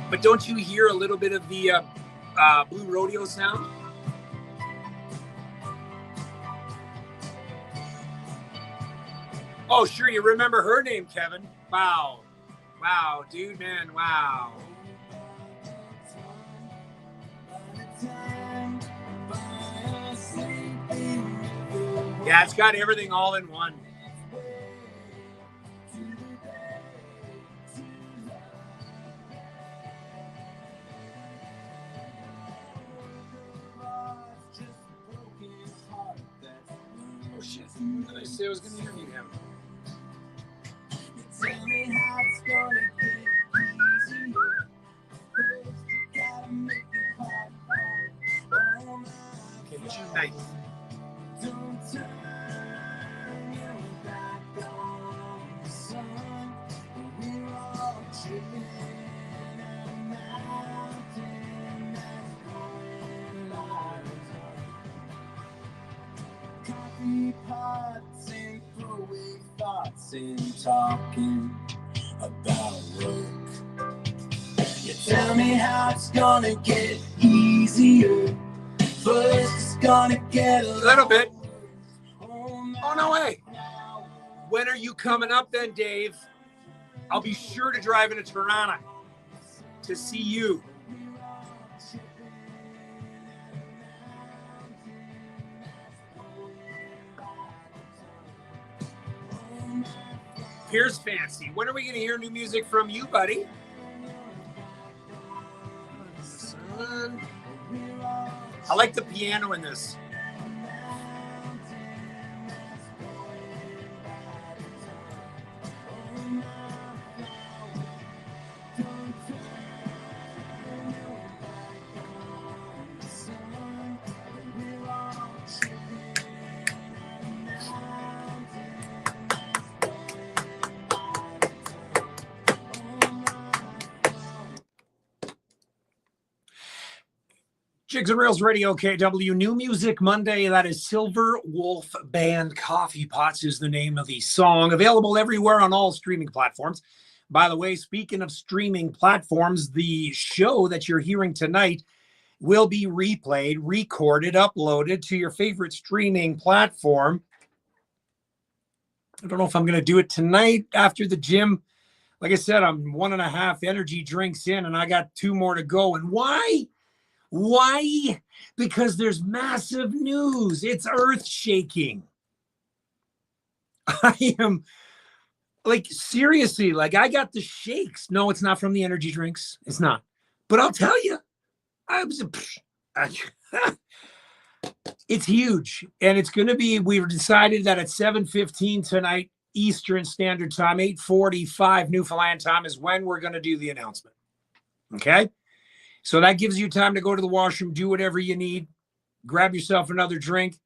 Speaker 2: But don't you hear a little bit of the Blue Rodeo sound? Oh, sure, you remember her name, Kevin. Wow. Wow, dude, man, wow. Yeah, it's got everything all in one. Oh, shit. What did I say I was going to interview him?
Speaker 3: Tell me how it's gonna get easier. First you gotta make it hard. Oh my
Speaker 2: Okay, what's your night?
Speaker 3: Don't turn your back on the sun. We're all tripping a mountain that's going live. Coffee pots and throwaway thoughts and talking about work. You tell me how it's gonna get easier. First it's gonna get a
Speaker 2: little bit.
Speaker 3: Oh
Speaker 2: no way. When are you coming up then, Dave? I'll be sure to drive into Toronto to see you. Here's Fancy. When are we going to hear new music from you, buddy? I like the piano in this. Jigs and Reels Radio, KW. New Music Monday. That is Silver Wolf Band. Coffee Pots is the name of the song. Available everywhere on all streaming platforms. By the way, speaking of streaming platforms, the show that you're hearing tonight will be replayed, recorded, uploaded to your favorite streaming platform. I don't know if I'm going to do it tonight after the gym. Like I said, I'm 1.5 energy drinks in, and I got 2 more to go. And why? Why? Because there's massive news. It's earth-shaking. I am, like, seriously, like, I got the shakes. No, it's not from the energy drinks. It's not. But I'll tell you, it's huge. And it's going to be, we've decided that at 7:15 tonight, Eastern Standard Time, 8:45 Newfoundland time is when we're going to do the announcement. Okay? So that gives you time to go to the washroom, do whatever you need, grab yourself another drink,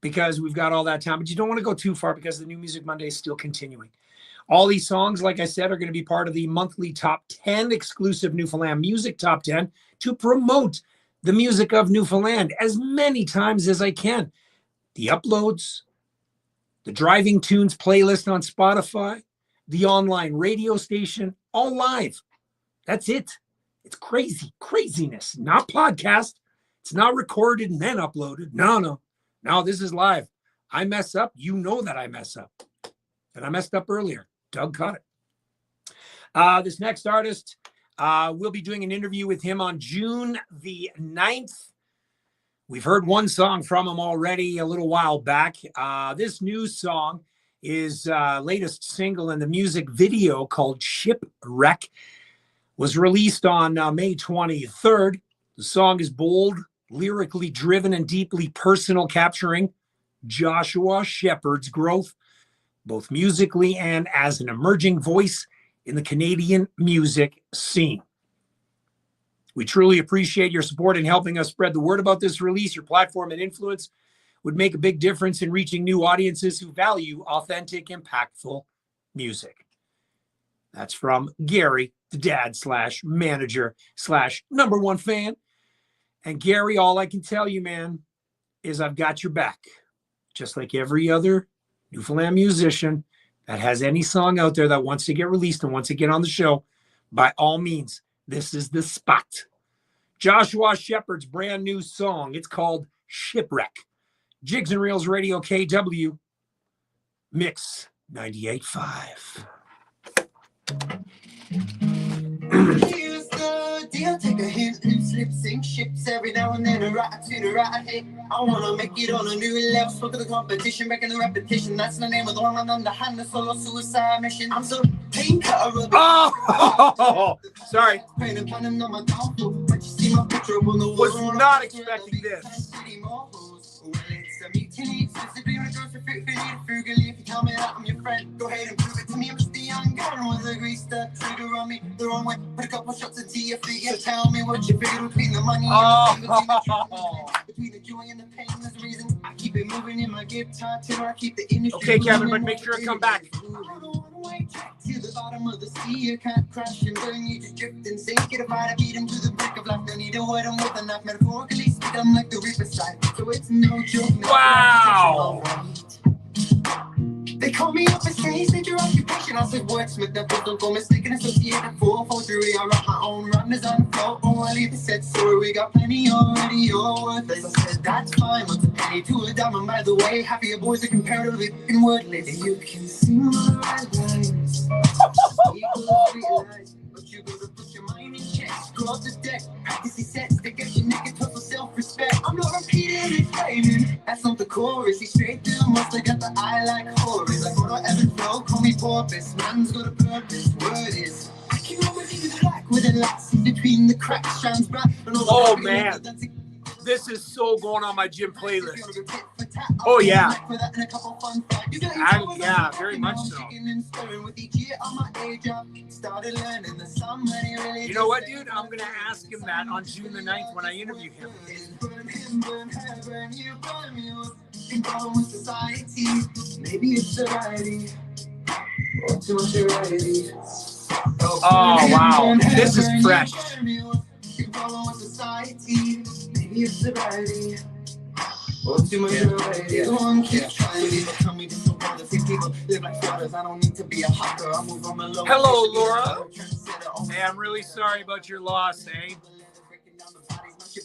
Speaker 2: because we've got all that time. But you don't want to go too far because the New Music Monday is still continuing. All these songs, like I said, are going to be part of the monthly Top 10 exclusive Newfoundland Music Top 10 to promote the music of Newfoundland as many times as I can. The uploads, the Driving Tunes playlist on Spotify, the online radio station, all live. That's it. It's craziness, not podcast. It's not recorded and then uploaded. No, this is live. I mess up. You know that I mess up. And I messed up earlier. Doug caught it. This next artist, we'll be doing an interview with him on June the 9th. We've heard one song from him already a little while back. This new song is latest single in the music video called Shipwreck. Was released on May 23rd. The song is bold, lyrically driven, and deeply personal, capturing Joshua Shepard's growth, both musically and as an emerging voice in the Canadian music scene. We truly appreciate your support in helping us spread the word about this release. Your platform and influence would make a big difference in reaching new audiences who value authentic, impactful music. That's from Gary, the dad / manager / #1 fan. And Gary, all I can tell you, man, is I've got your back. Just like every other Newfoundland musician that has any song out there that wants to get released and wants to get on the show, by all means, this is the spot. Joshua Shepard's brand new song. It's called Shipwreck. Jigs and Reels Radio, KW, Mix 98.5.
Speaker 6: Here's the deal, take a hint, loose lips sink ships every now and then, a right to the right hit. I wanna make it on a new level, spoke of the competition, breaking the repetition. That's the name of the one I'm underhand, the solo suicide mission. I'm so clean cut.
Speaker 2: Oh, sorry.
Speaker 6: Was
Speaker 2: not expecting this.
Speaker 6: If you tell me that I'm your friend, go ahead and prove it to me. I'm just a young gun with a grease that trigger on me the wrong way. Put a couple shots into your feet. Yeah, tell me what you figured between the money and between the joy and the pain. There's a reason I keep it moving in my guitar till I keep the industry.
Speaker 2: Okay, Kevin, but make sure I come back.
Speaker 6: To the bottom of the sea, you can't crash and burn, you just drift and sink. Get a fight, I beat him to the brick of life. No need to wet him with a knife, metaphorically speak, I'm like the reaper side. So it's no joke.
Speaker 2: Wow!
Speaker 6: They call me up and say, state your occupation. I said, wordsmith, that don't go mistaken, associated for forgery. I write my own runners on the floor. Oh, I leave it said, sorry, we got plenty already, you're worthless. I said, that's fine, what's a penny to a diamond? By the way, half of your boys are comparatively fucking wordless. And you can see my red lines, equal realize, but you gotta put your mind in check. Screw up the deck, practice these sets, they get you naked, total self-respect. I'm not repeating it, framing, that's not the chorus. He's straight to the most, I got the eye like Horace. Like Roto Evan Flow, call me porpoise. Man's got a purpose, word is I can always see the black with the lights in between the cracks, shines bright.
Speaker 2: Oh man, this is so going on my gym playlist. Oh yeah, yeah, very much so. You know what, dude? I'm gonna ask him that on June the 9th when I interview him.
Speaker 6: Maybe it's variety.
Speaker 2: Oh wow, this is fresh.
Speaker 6: Maybe it's variety. Or too much variety. Everyone keeps trying to tell me this, so brothers, these people live like fathers. I don't need to be a hawker. I move on alone.
Speaker 2: Hello, Laura. Hey, I'm really sorry about your loss, eh?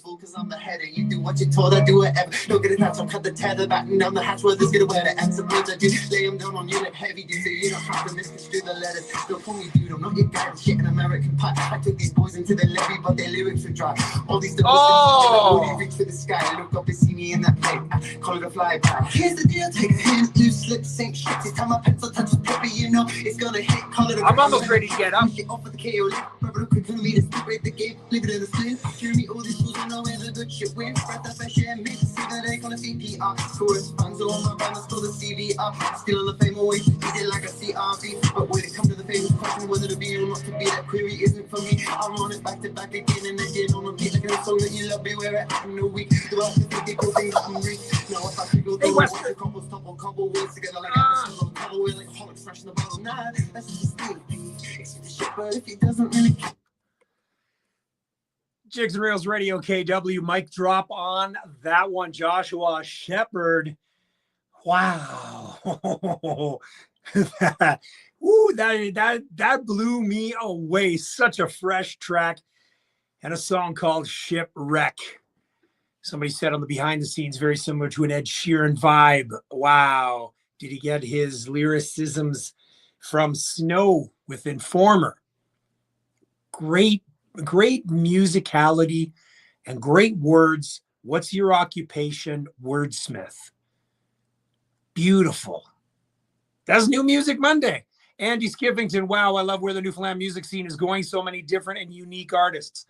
Speaker 6: Cause I'm the header, you do what you're told, I do whatever. Don't get it out, so cut the tether, batten down the hatch, brothers get away the answer, words I do. Lay them down on you like heavy, do so you don't have to misconstrue the letters. Don't call me dude, I'm not your guy, shit an American pie. I took these boys into the levy, but their lyrics were dry. All these reach for the sky, look up and see me in that plate. I call it a flyby. Here's the deal, take a hint, loose lips, sink shit. It's time my pencil touches paper, you know it's gonna hit. Call it a
Speaker 2: I'm almost ready to get up.
Speaker 6: Get off of the KO, rubber quick for me to separate the game, leave it in the spin. Hear me, all these fools don't know where the good shit went. Breath of fresh air, make see that they gonna CPR. Corresponds all my banners for the CVR. Still on the fame away, easy like a CRV. But when it comes to the famous question whether to be or not to be, that query isn't for me. I run it back to back again and again on repeat like a song that you love. Beware it in the week. Do I have to think it cool thing that I'm reading? Now if I could go through the couple stumble, couple words together like I'm a couple with like a holic fresh in the bottle. Nah, that's just the thing. It's the shit, but if it doesn't really.
Speaker 2: Jigs and Reels Radio KW, mic drop on that one. Joshua Shepherd. Wow. that blew me away. Such a fresh track and a song called Shipwreck. Somebody said on the behind the scenes, very similar to an Ed Sheeran vibe. Wow. Did he get his lyricisms from Snow with Informer? Great musicality and great words. What's your occupation? Wordsmith. Beautiful. That's New Music Monday. Andy Skiffington. Wow, I love where the Newfoundland music scene is going. So many different and unique artists.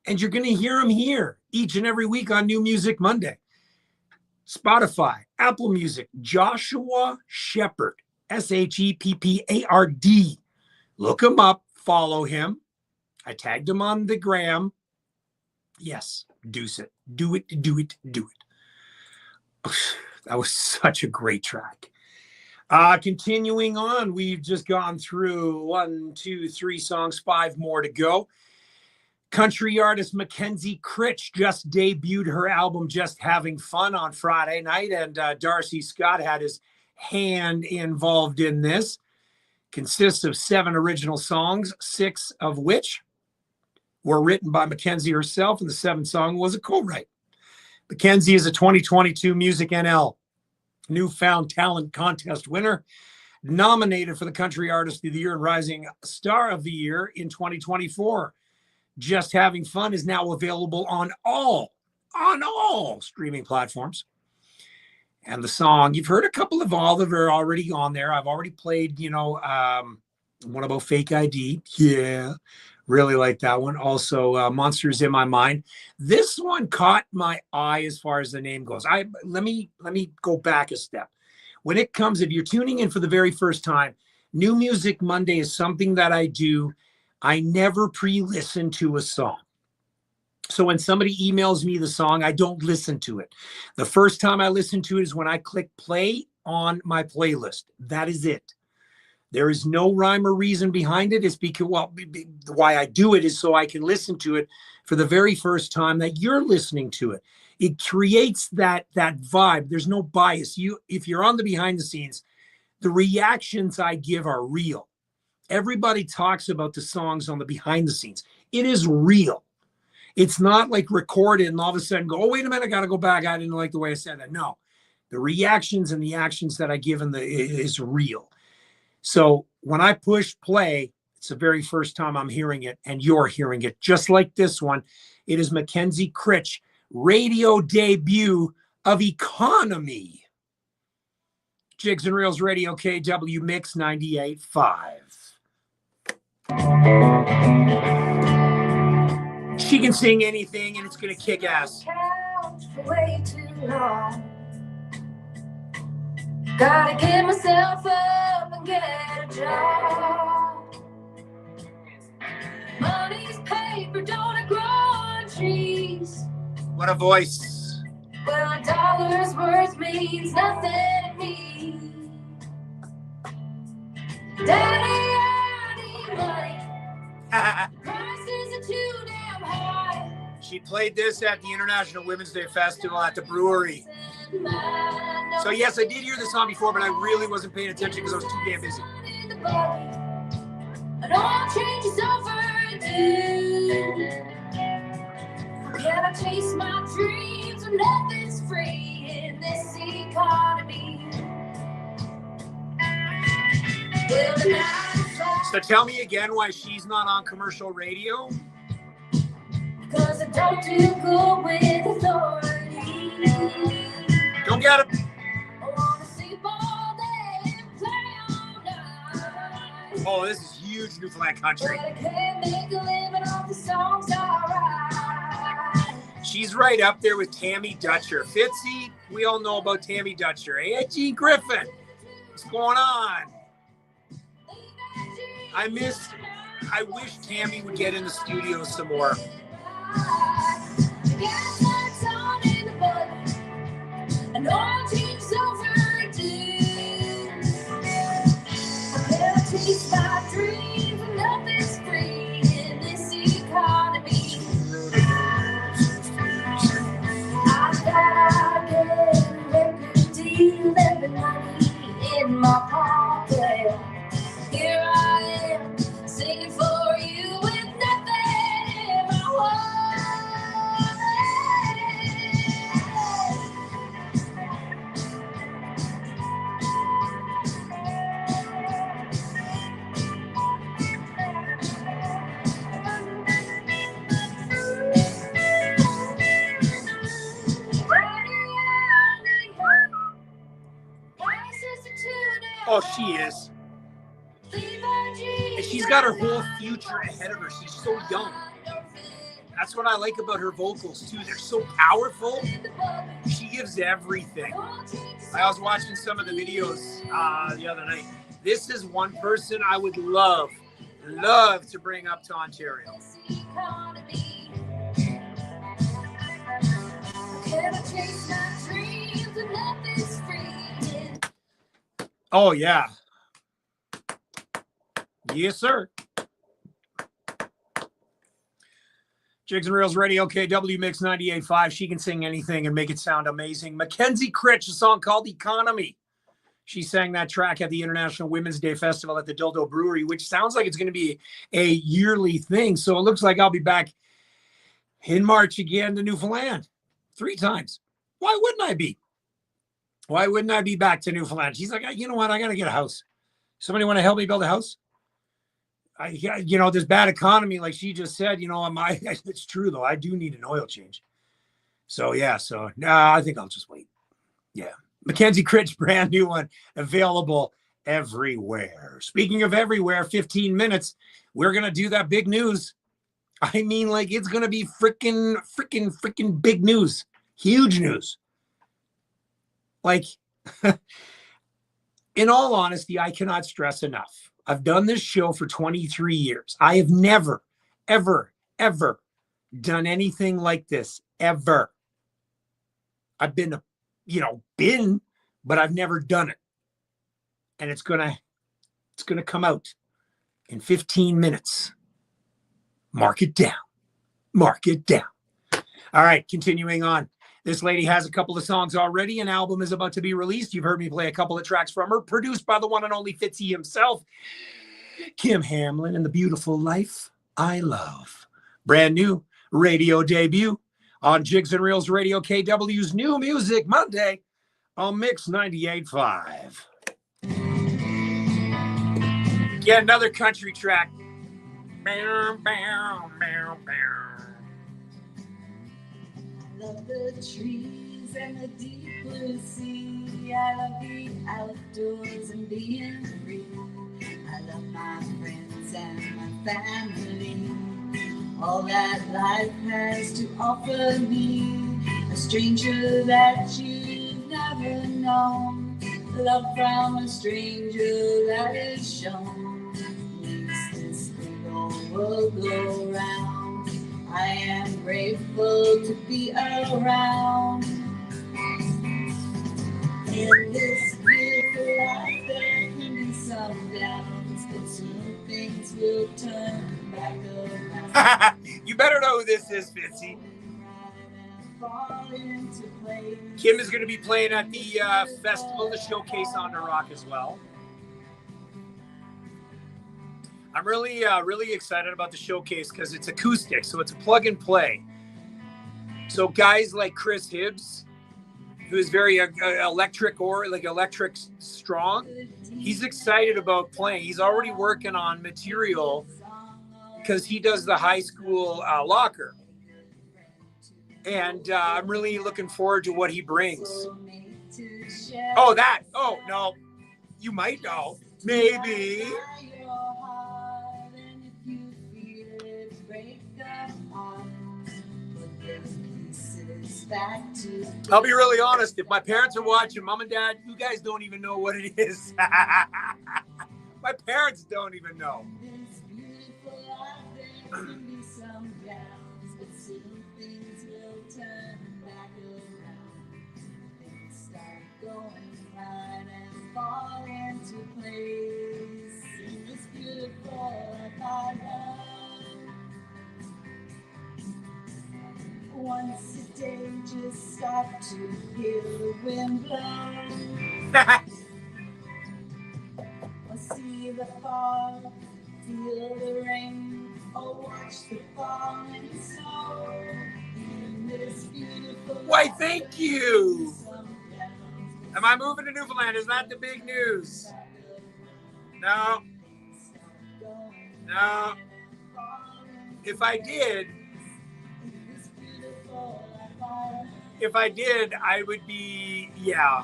Speaker 2: And you're going to hear them here each and every week on New Music Monday. Spotify, Apple Music, Joshua Shepherd, Sheppard. Look him up, follow him. I tagged him on the gram. Yes, do it. Do it. That was such a great track. Continuing on, we've just gone through 1, 2, 3 songs, 5 more to go. Country artist Mackenzie Critch just debuted her album Just Having Fun on Friday night, and Darcy Scott had his hand involved in this. Consists of 7 original songs, 6 of which were written by Mackenzie herself, and the 7th song was a co-write. Mackenzie is a 2022 Music NL Newfound Talent Contest winner, nominated for the Country Artist of the Year and Rising Star of the Year in 2024. Just Having Fun is now available on all streaming platforms. And the song, you've heard a couple of all that are already on there. I've already played, one about Fake ID. Yeah, really like that one. Also, Monsters in My Mind. This one caught my eye as far as the name goes. Let me go back a step. When it comes, if you're tuning in for the very first time, New Music Monday is something that I do. I never pre-listen to a song. So when somebody emails me the song, I don't listen to it. The first time I listen to it is when I click play on my playlist. That is it. There is no rhyme or reason behind it. It's because, why I do it is so I can listen to it for the very first time that you're listening to it. It creates that vibe. There's no bias. If you're on the behind the scenes, The reactions I give are real. Everybody talks about the songs on the behind the scenes. It is real. It's not like recorded and all of a sudden go, oh, wait a minute, I got to go back. I didn't like the way I said that. No, the reactions and the actions that I give is real. So when I push play, it's the very first time I'm hearing it, and you're hearing it, just like this one. It is Mackenzie Critch, radio debut of Economy. Jigs and Reels Radio, KW Mix 98.5. She can sing anything, and it's going to kick ass.
Speaker 7: Way too long. Gotta get myself up and get a job. Money's paper, don't it grow on trees?
Speaker 2: What a voice.
Speaker 7: Well, a dollar's worth means nothing to me. Daddy, I need money. Prices are too damn high.
Speaker 2: She played this at the International Women's Day Festival at the brewery. So yes, I did hear the song before, but I really wasn't paying attention because I was too damn busy.
Speaker 7: And all changes overdue. Can I chase my dreams when nothing's free in this economy? Well,
Speaker 2: so tell me again why she's not on commercial radio.
Speaker 7: Because I don't do good with authority.
Speaker 2: Don't get it.
Speaker 7: I wanna sleep all day and play all night.
Speaker 2: Oh, this is huge Newfoundland country.
Speaker 7: But I can't make a living off the songs I write.
Speaker 2: She's right up there with Tammy Dutcher. Fitzy, we all know about Tammy Dutcher. Hey, G. Griffin, what's going on? I wish Tammy would get in the studio some more.
Speaker 7: And all changes overdue. I can't chase my dreams and nothing's free in this economy. I thought I'd get a record deal, every money in my pocket. Here I am, singing for you with nothing in my wallet.
Speaker 2: Oh, she is. And she's got her whole future ahead of her. She's so young. That's what I like about her vocals, too. They're so powerful. She gives everything. I was watching some of the videos the other night. This is one person I would love to bring up to Ontario. Oh, yeah. Yes, sir. Jigs and Reels Radio, KW Mix 98.5. She can sing anything and make it sound amazing. Mackenzie Critch, a song called Economy. She sang that track at the International Women's Day Festival at the Dildo Brewery, which sounds like it's going to be a yearly thing. So it looks like I'll be back in March again to Newfoundland 3 times. Why wouldn't I be? Why wouldn't I be back to Newfoundland? She's like, you know what? I got to get a house. Somebody want to help me build a house? There's bad economy, like she just said, it's true though. I do need an oil change. So yeah, I think I'll just wait. Yeah. Mackenzie Critch, brand new one, available everywhere. Speaking of everywhere, 15 minutes, we're going to do that big news. I mean, like, it's going to be freaking big news. Huge news. Like, in all honesty, I cannot stress enough. I've done this show for 23 years. I have never, ever, ever done anything like this, ever. I've been, but I've never done it. And it's gonna come out in 15 minutes. Mark it down. Mark it down. All right, continuing on. This lady has a couple of songs already. An album is about to be released. You've heard me play a couple of tracks from her, produced by the one and only Fitzy himself, Kim Hamlin, and The Beautiful Life I Love. Brand new radio debut on Jigs and Reels Radio, KW's New Music Monday on Mix 98.5. Get another country track. Bow, bow, bow, bow.
Speaker 5: I love the trees and the deep blue sea. I love the outdoors and being free. I love my friends and my family. All that life has to offer me. A stranger that you've never known. Love from a stranger that is shown. Makes this big old world go round. I am grateful to be around. In this beautiful life there can be some downs, but soon things will turn back around.
Speaker 2: You better know who this is, Fitzy. Kim is going to be playing at the festival, the Showcase on the Rock as well. I'm really excited about the Showcase because it's acoustic, so it's a plug and play. So guys like Chris Hibbs, who is very electric strong, he's excited about playing. He's already working on material because he does the high school locker. And I'm really looking forward to what he brings. Oh, that. Oh, no. You might know. Maybe. I'll be really honest. If my parents are watching, Mom and Dad, you guys don't even know what it is. My parents don't even know. Fall into place in this beautiful life I love. Once a day, just stop to hear the wind blow. Or see the fall, feel the rain, or watch the falling snow. In this beautiful Why, thank you. Am I moving to Newfoundland? Is that the big news? No. No. If I did, I would be, yeah.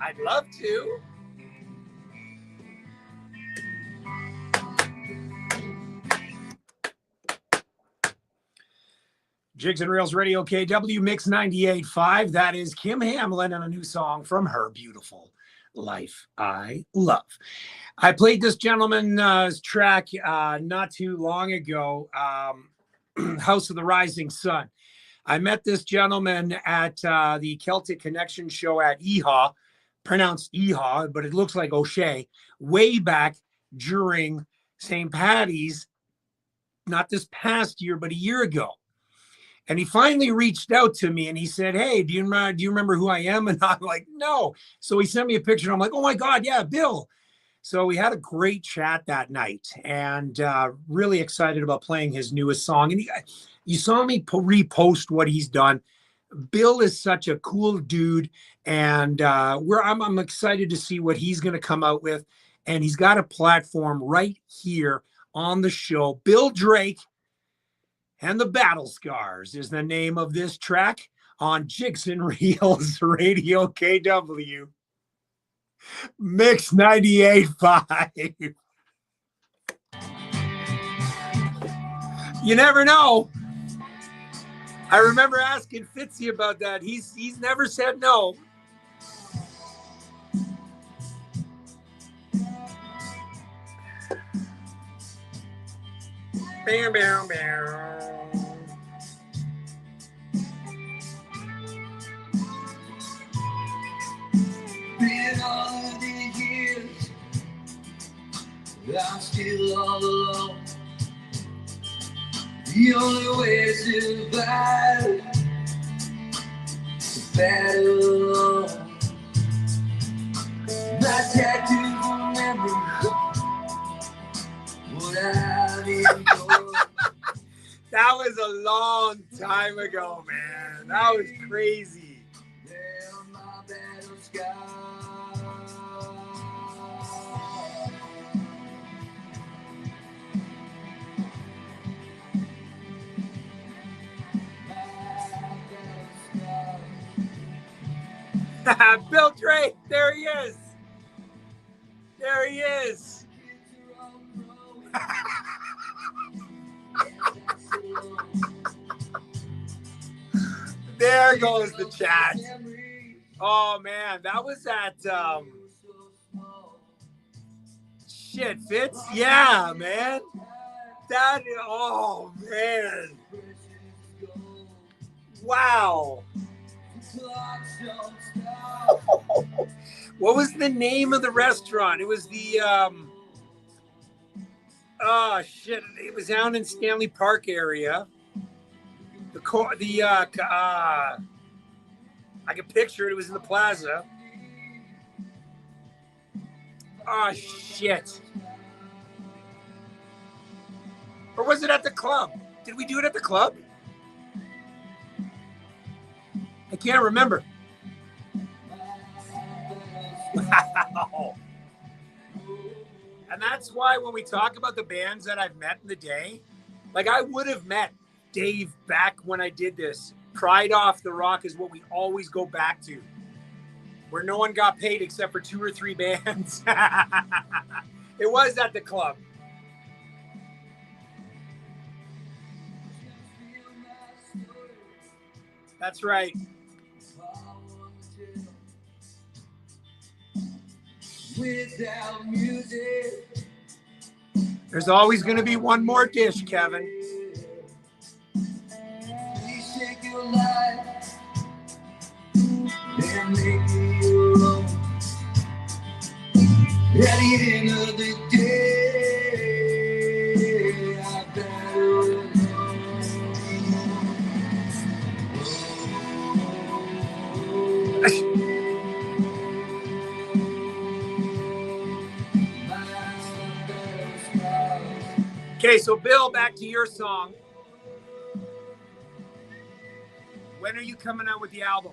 Speaker 2: I'd love to. Jigs and Reels Radio, KW Mix 98.5. That is Kim Hamlin and a new song from her Beautiful Life I Love. I played this gentleman's track not too long ago, House of the Rising Sun. I met this gentleman at the Celtic Connection show at EHA, pronounced EHA, but it looks like O'Shea, way back during St. Patty's, not this past year, but a year ago. And he finally reached out to me and he said, hey, do you remember who I am? And I'm like, no. So he sent me a picture. And I'm like, oh my God, yeah, Bill. So we had a great chat that night and really excited about playing his newest song. And you saw me repost what he's done. Bill is such a cool dude. And I'm excited to see what he's going to come out with. And he's got a platform right here on the show. Bill Drake and the Battle Scars is the name of this track on Jigs and Reels Radio, KW Mix 98.5. You never know. I remember asking Fitzy about that. He's never said no. Bam, bam, bam.
Speaker 6: Been all of the years, I'm still all alone. The only way to survive is battle on. My tattoos remember what I've endured.
Speaker 2: That was a long time ago, man. That was crazy.
Speaker 6: They're my battle scars.
Speaker 2: Bill Drake, there he is. There he is. There goes the chat. Oh man, that was at shit, Fitz. Yeah, man. That is, oh man. Wow. What was the name of the restaurant? It was the oh shit! It was down in Stanley Park area. I can picture it. It was in the plaza. Oh shit! Or was it at the club? Did we do it at the club? I can't remember. Wow. And that's why when we talk about the bands that I've met in the day, like I would have met Dave back when I did this. Pride Off the Rock is what we always go back to, where no one got paid except for 2 or 3 bands. It was at the club. That's right.
Speaker 6: Without music,
Speaker 2: there's always going to be one more dish, Kevin.
Speaker 6: please take your life and make me your own. At the end of the day, I better
Speaker 2: Okay, so Bill, back to your song. When are you coming out with the album?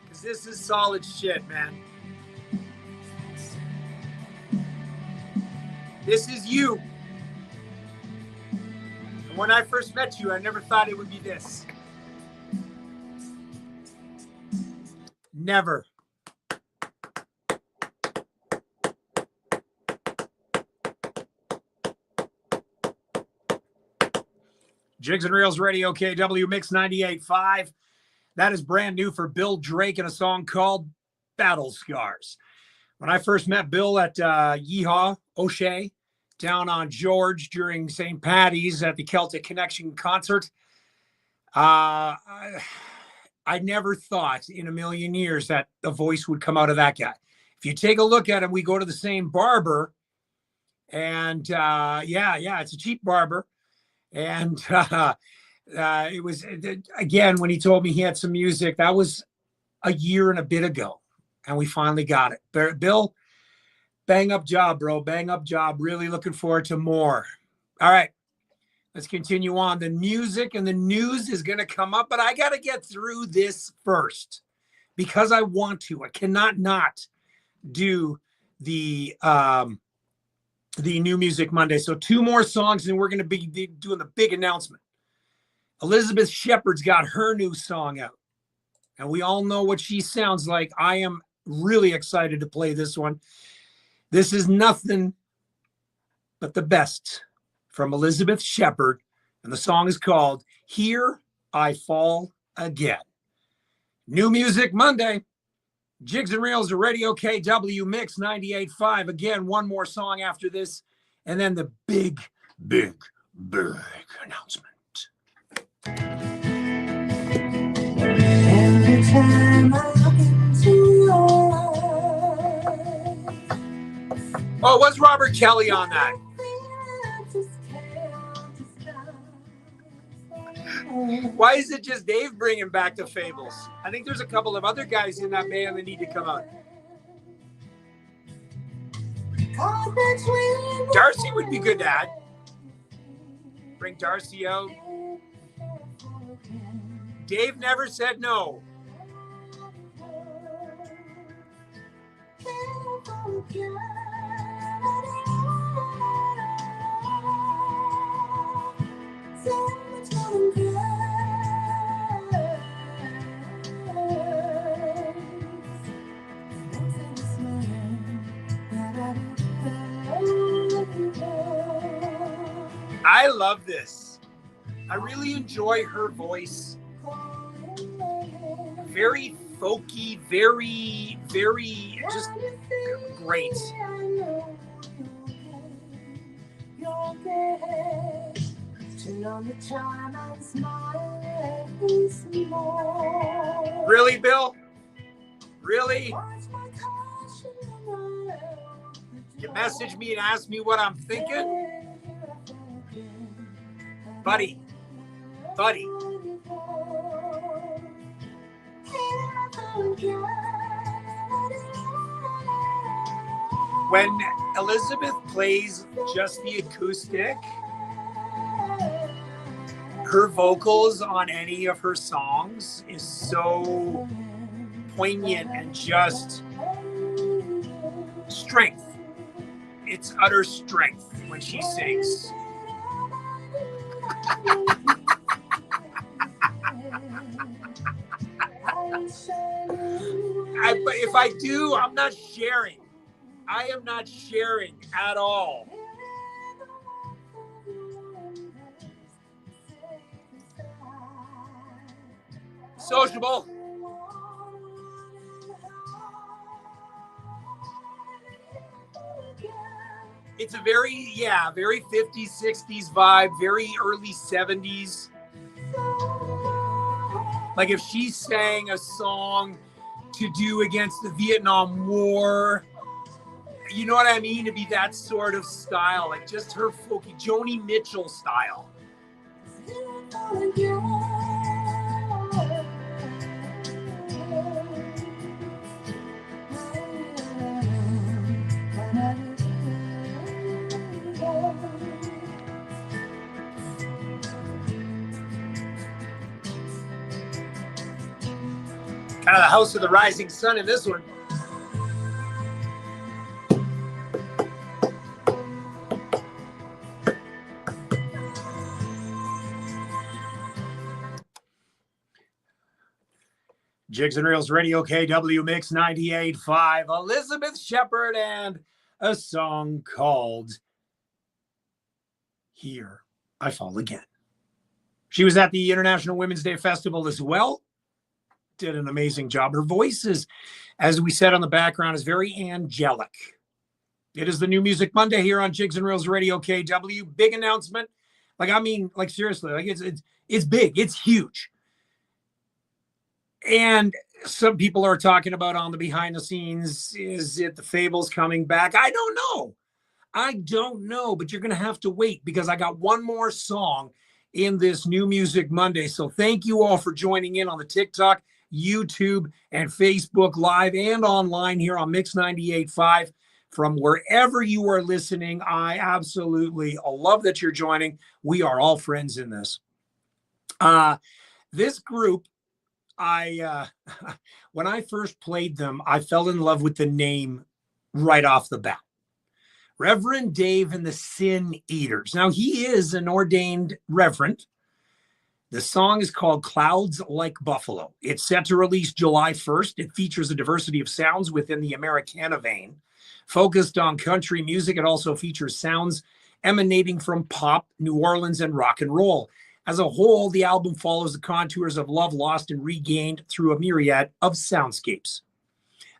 Speaker 2: Because this is solid shit, man. This is you. And when I first met you, I never thought it would be this. Never. Jigs and Reels Radio, KW Mix 98.5. That is brand new for Bill Drake and a song called Battle Scars. When I first met Bill at Yeehaw, O'Shea, down on George during St. Paddy's at the Celtic Connection concert, I never thought in a million years that a voice would come out of that guy. If you take a look at him, we go to the same barber, and yeah, it's a cheap barber. And it was, again, when he told me he had some music, that was a year and a bit ago, and we finally got it. Bill, bang up job, bro. Bang up job. Really looking forward to more. All right, let's continue on. The music and the news is going to come up, but I got to get through this first because I want to. I cannot not do the New Music Monday. So 2 more songs, and we're going to be doing the big announcement. Elizabeth Shepard's got her new song out, and we all know what she sounds like. I am really excited to play this one. This is nothing but the best from Elizabeth Shepard, and the song is called Here I Fall Again. New Music Monday. Jigs and Reels of Radio KW Mix 98.5. Again, one more song after this, and then the big announcement.
Speaker 7: Every time I look into your eyes,
Speaker 2: Oh, what's Robert Kelly on that? Why is it just Dave bringing back the Fables? I think there's a couple of other guys in that band that need to come out. Darcy would be good to add. Bring Darcy out. Dave never said no. I love this. I really enjoy her voice. Very folky, very, very just great. Really, Bill? Really? You message me and ask me what I'm thinking? Buddy. When Elizabeth plays just the acoustic, her vocals on any of her songs is so poignant and just strength. It's utter strength when she sings. But if I do, I'm not sharing. I am not sharing at all. Sociable. It's a very 50s, 60s vibe, very early 70s. Like if she sang a song to do against the Vietnam War, you know what I mean? To be that sort of style, like just her folky Joni Mitchell style. Kind of the House of the Rising Sun in this one. Jigs and Reels Radio KW Mix 98.5. Elizabeth Shepherd and a song called Here I Fall Again. She was at the International Women's Day Festival as well. Did an amazing job. Her voice is, as we said on the background, is very angelic. It is the New Music Monday here on Jigs and Reels Radio KW. Big announcement. Like seriously, it's big. It's huge. And some people are talking about on the behind the scenes, is it the Fables coming back? I don't know, but you're going to have to wait because I got one more song in this New Music Monday. So thank you all for joining in on the TikTok, YouTube, and Facebook Live and online here on Mix 98.5 from wherever you are listening. I absolutely love that you're joining. We are all friends in this. This group, when I first played them, I fell in love with the name right off the bat. Reverend Dave and the Sin Eaters. Now, he is an ordained reverend. The song is called Clouds Like Buffalo. It's set to release July 1st. It features a diversity of sounds within the Americana vein. Focused on country music, it also features sounds emanating from pop, New Orleans, and rock and roll. As a whole, the album follows the contours of love lost and regained through a myriad of soundscapes.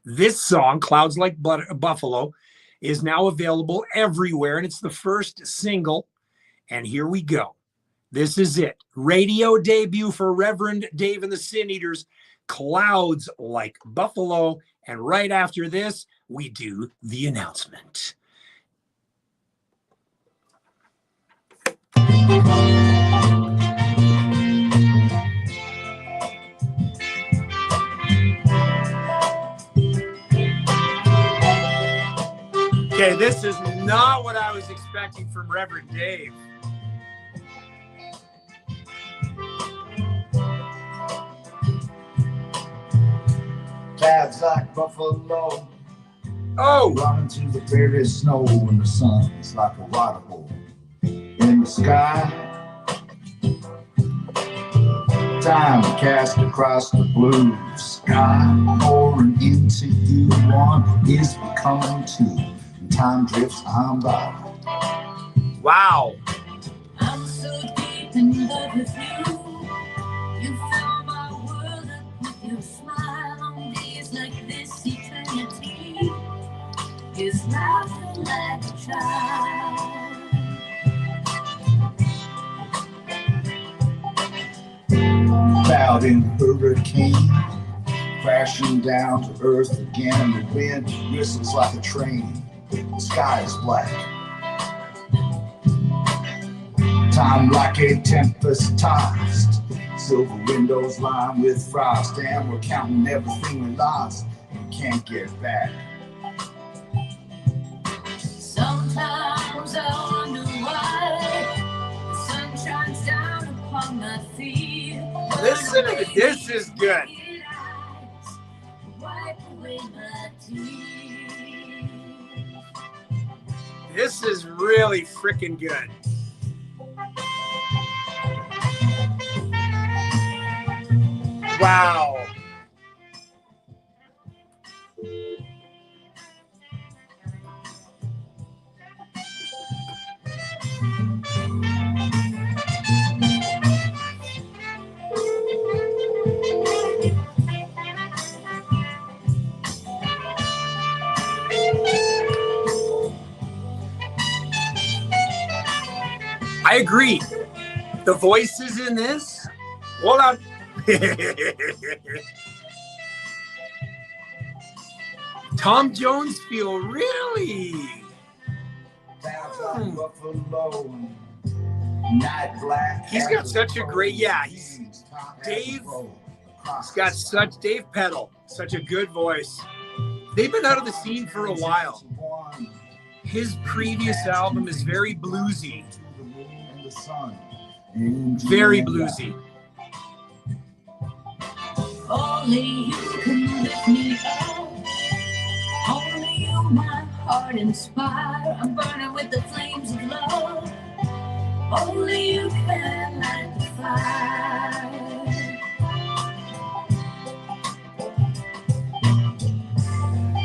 Speaker 2: This song, Clouds Like Buffalo, is now available everywhere, and it's the first single. And here we go. This is it. Radio debut for Reverend Dave and the Sin Eaters, Clouds Like Buffalo. And right after this, we do the announcement. This is not what I was expecting from Reverend Dave.
Speaker 4: Calves like buffalo.
Speaker 2: Oh,
Speaker 4: Running through the prairie snow when the sun's like a water hole in the sky. Time cast across the blue sky, pouring into you. One is becoming two, and time drifts on by.
Speaker 2: wow.
Speaker 7: I'm so deep in love with you. You fill my world up with your smile. On days like this, eternity is laughing like a child.
Speaker 4: Cloud in hurricane, crashing down to earth again. The wind whistles like a train. The sky is black. Time like a tempest tossed. Silver windows lined with frost, and we're counting everything we lost and can't get back.
Speaker 7: Sometimes I wonder why the sun shines down upon my feet.
Speaker 2: Listen to it. This is good.
Speaker 7: Wipe away my tears.
Speaker 2: This is really freaking good. Wow. I agree. The voices in this. Hold on. Tom Jones feel really.
Speaker 4: Buffalo and night black.
Speaker 2: He's got such a great, yeah. Dave Peddle, such a good voice. They've been out of the scene for a while. His previous album is very bluesy. Very bluesy.
Speaker 7: Only you can lift me up. Only you my heart inspire. I'm burning with the flames of love. Only you can light the fire.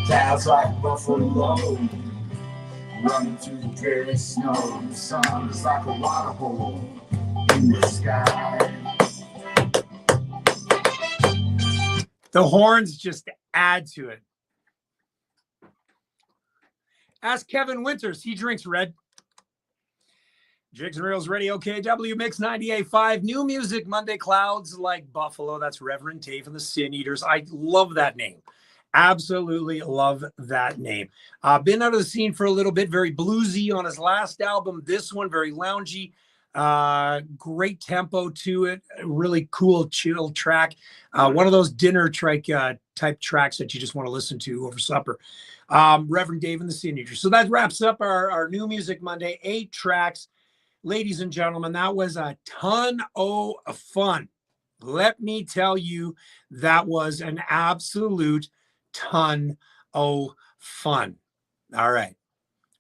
Speaker 4: Clouds like buffalo, running through the prairie snow. The sun is like a water hole in the sky.
Speaker 2: The horns just add to it. Ask Kevin Winters. He drinks red. Jigs and Reels Radio, KW Mix 98.5. New music Monday. Clouds like buffalo. That's Reverend Dave and the Sin Eaters. I love that name. Absolutely love that name. Been out of the scene for a little bit. Very bluesy on his last album. This one, very loungy. Great tempo to it. Really cool, chill track. One of those dinner type tracks that you just want to listen to over supper. Reverend Dave and the Sin Eaters. So that wraps up our New Music Monday. 8 tracks. Ladies and gentlemen, that was a ton of fun. Let me tell you, that was an absolute ton of fun. All right.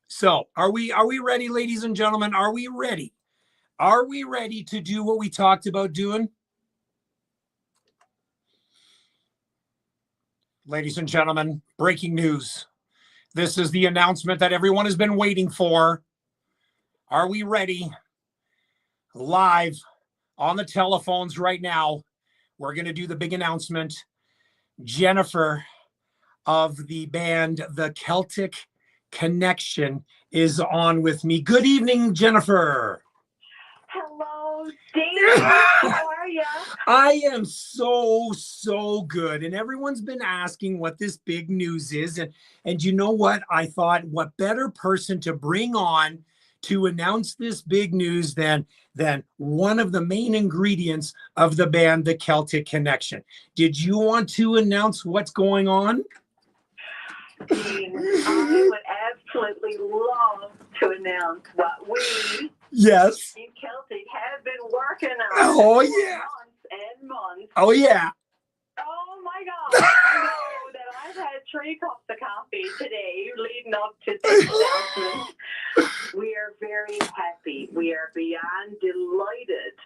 Speaker 2: So are we ready, ladies and gentlemen? Are we ready? Are we ready to do what we talked about doing? Ladies and gentlemen, breaking news. This is the announcement that everyone has been waiting for. Are we ready? Live on the telephones right now, we're going to do the big announcement. Jennifer of the band The Celtic Connection is on with me. Good evening, Jennifer.
Speaker 8: Hello, Dave. How are you?
Speaker 2: I am so good. And everyone's been asking what this big news is. And you know what? I thought, what better person to bring on to announce this big news than one of the main ingredients of the band, The Celtic Connection. Did you want to announce what's going on?
Speaker 8: I would absolutely love to announce what we
Speaker 2: Yes.
Speaker 8: in Celtic have been working on
Speaker 2: Oh,
Speaker 8: for
Speaker 2: yeah.
Speaker 8: months and months.
Speaker 2: Oh, yeah.
Speaker 8: Oh my God! I know that I've had 3 cups of coffee today leading up to this announcement. We are very happy. We are beyond delighted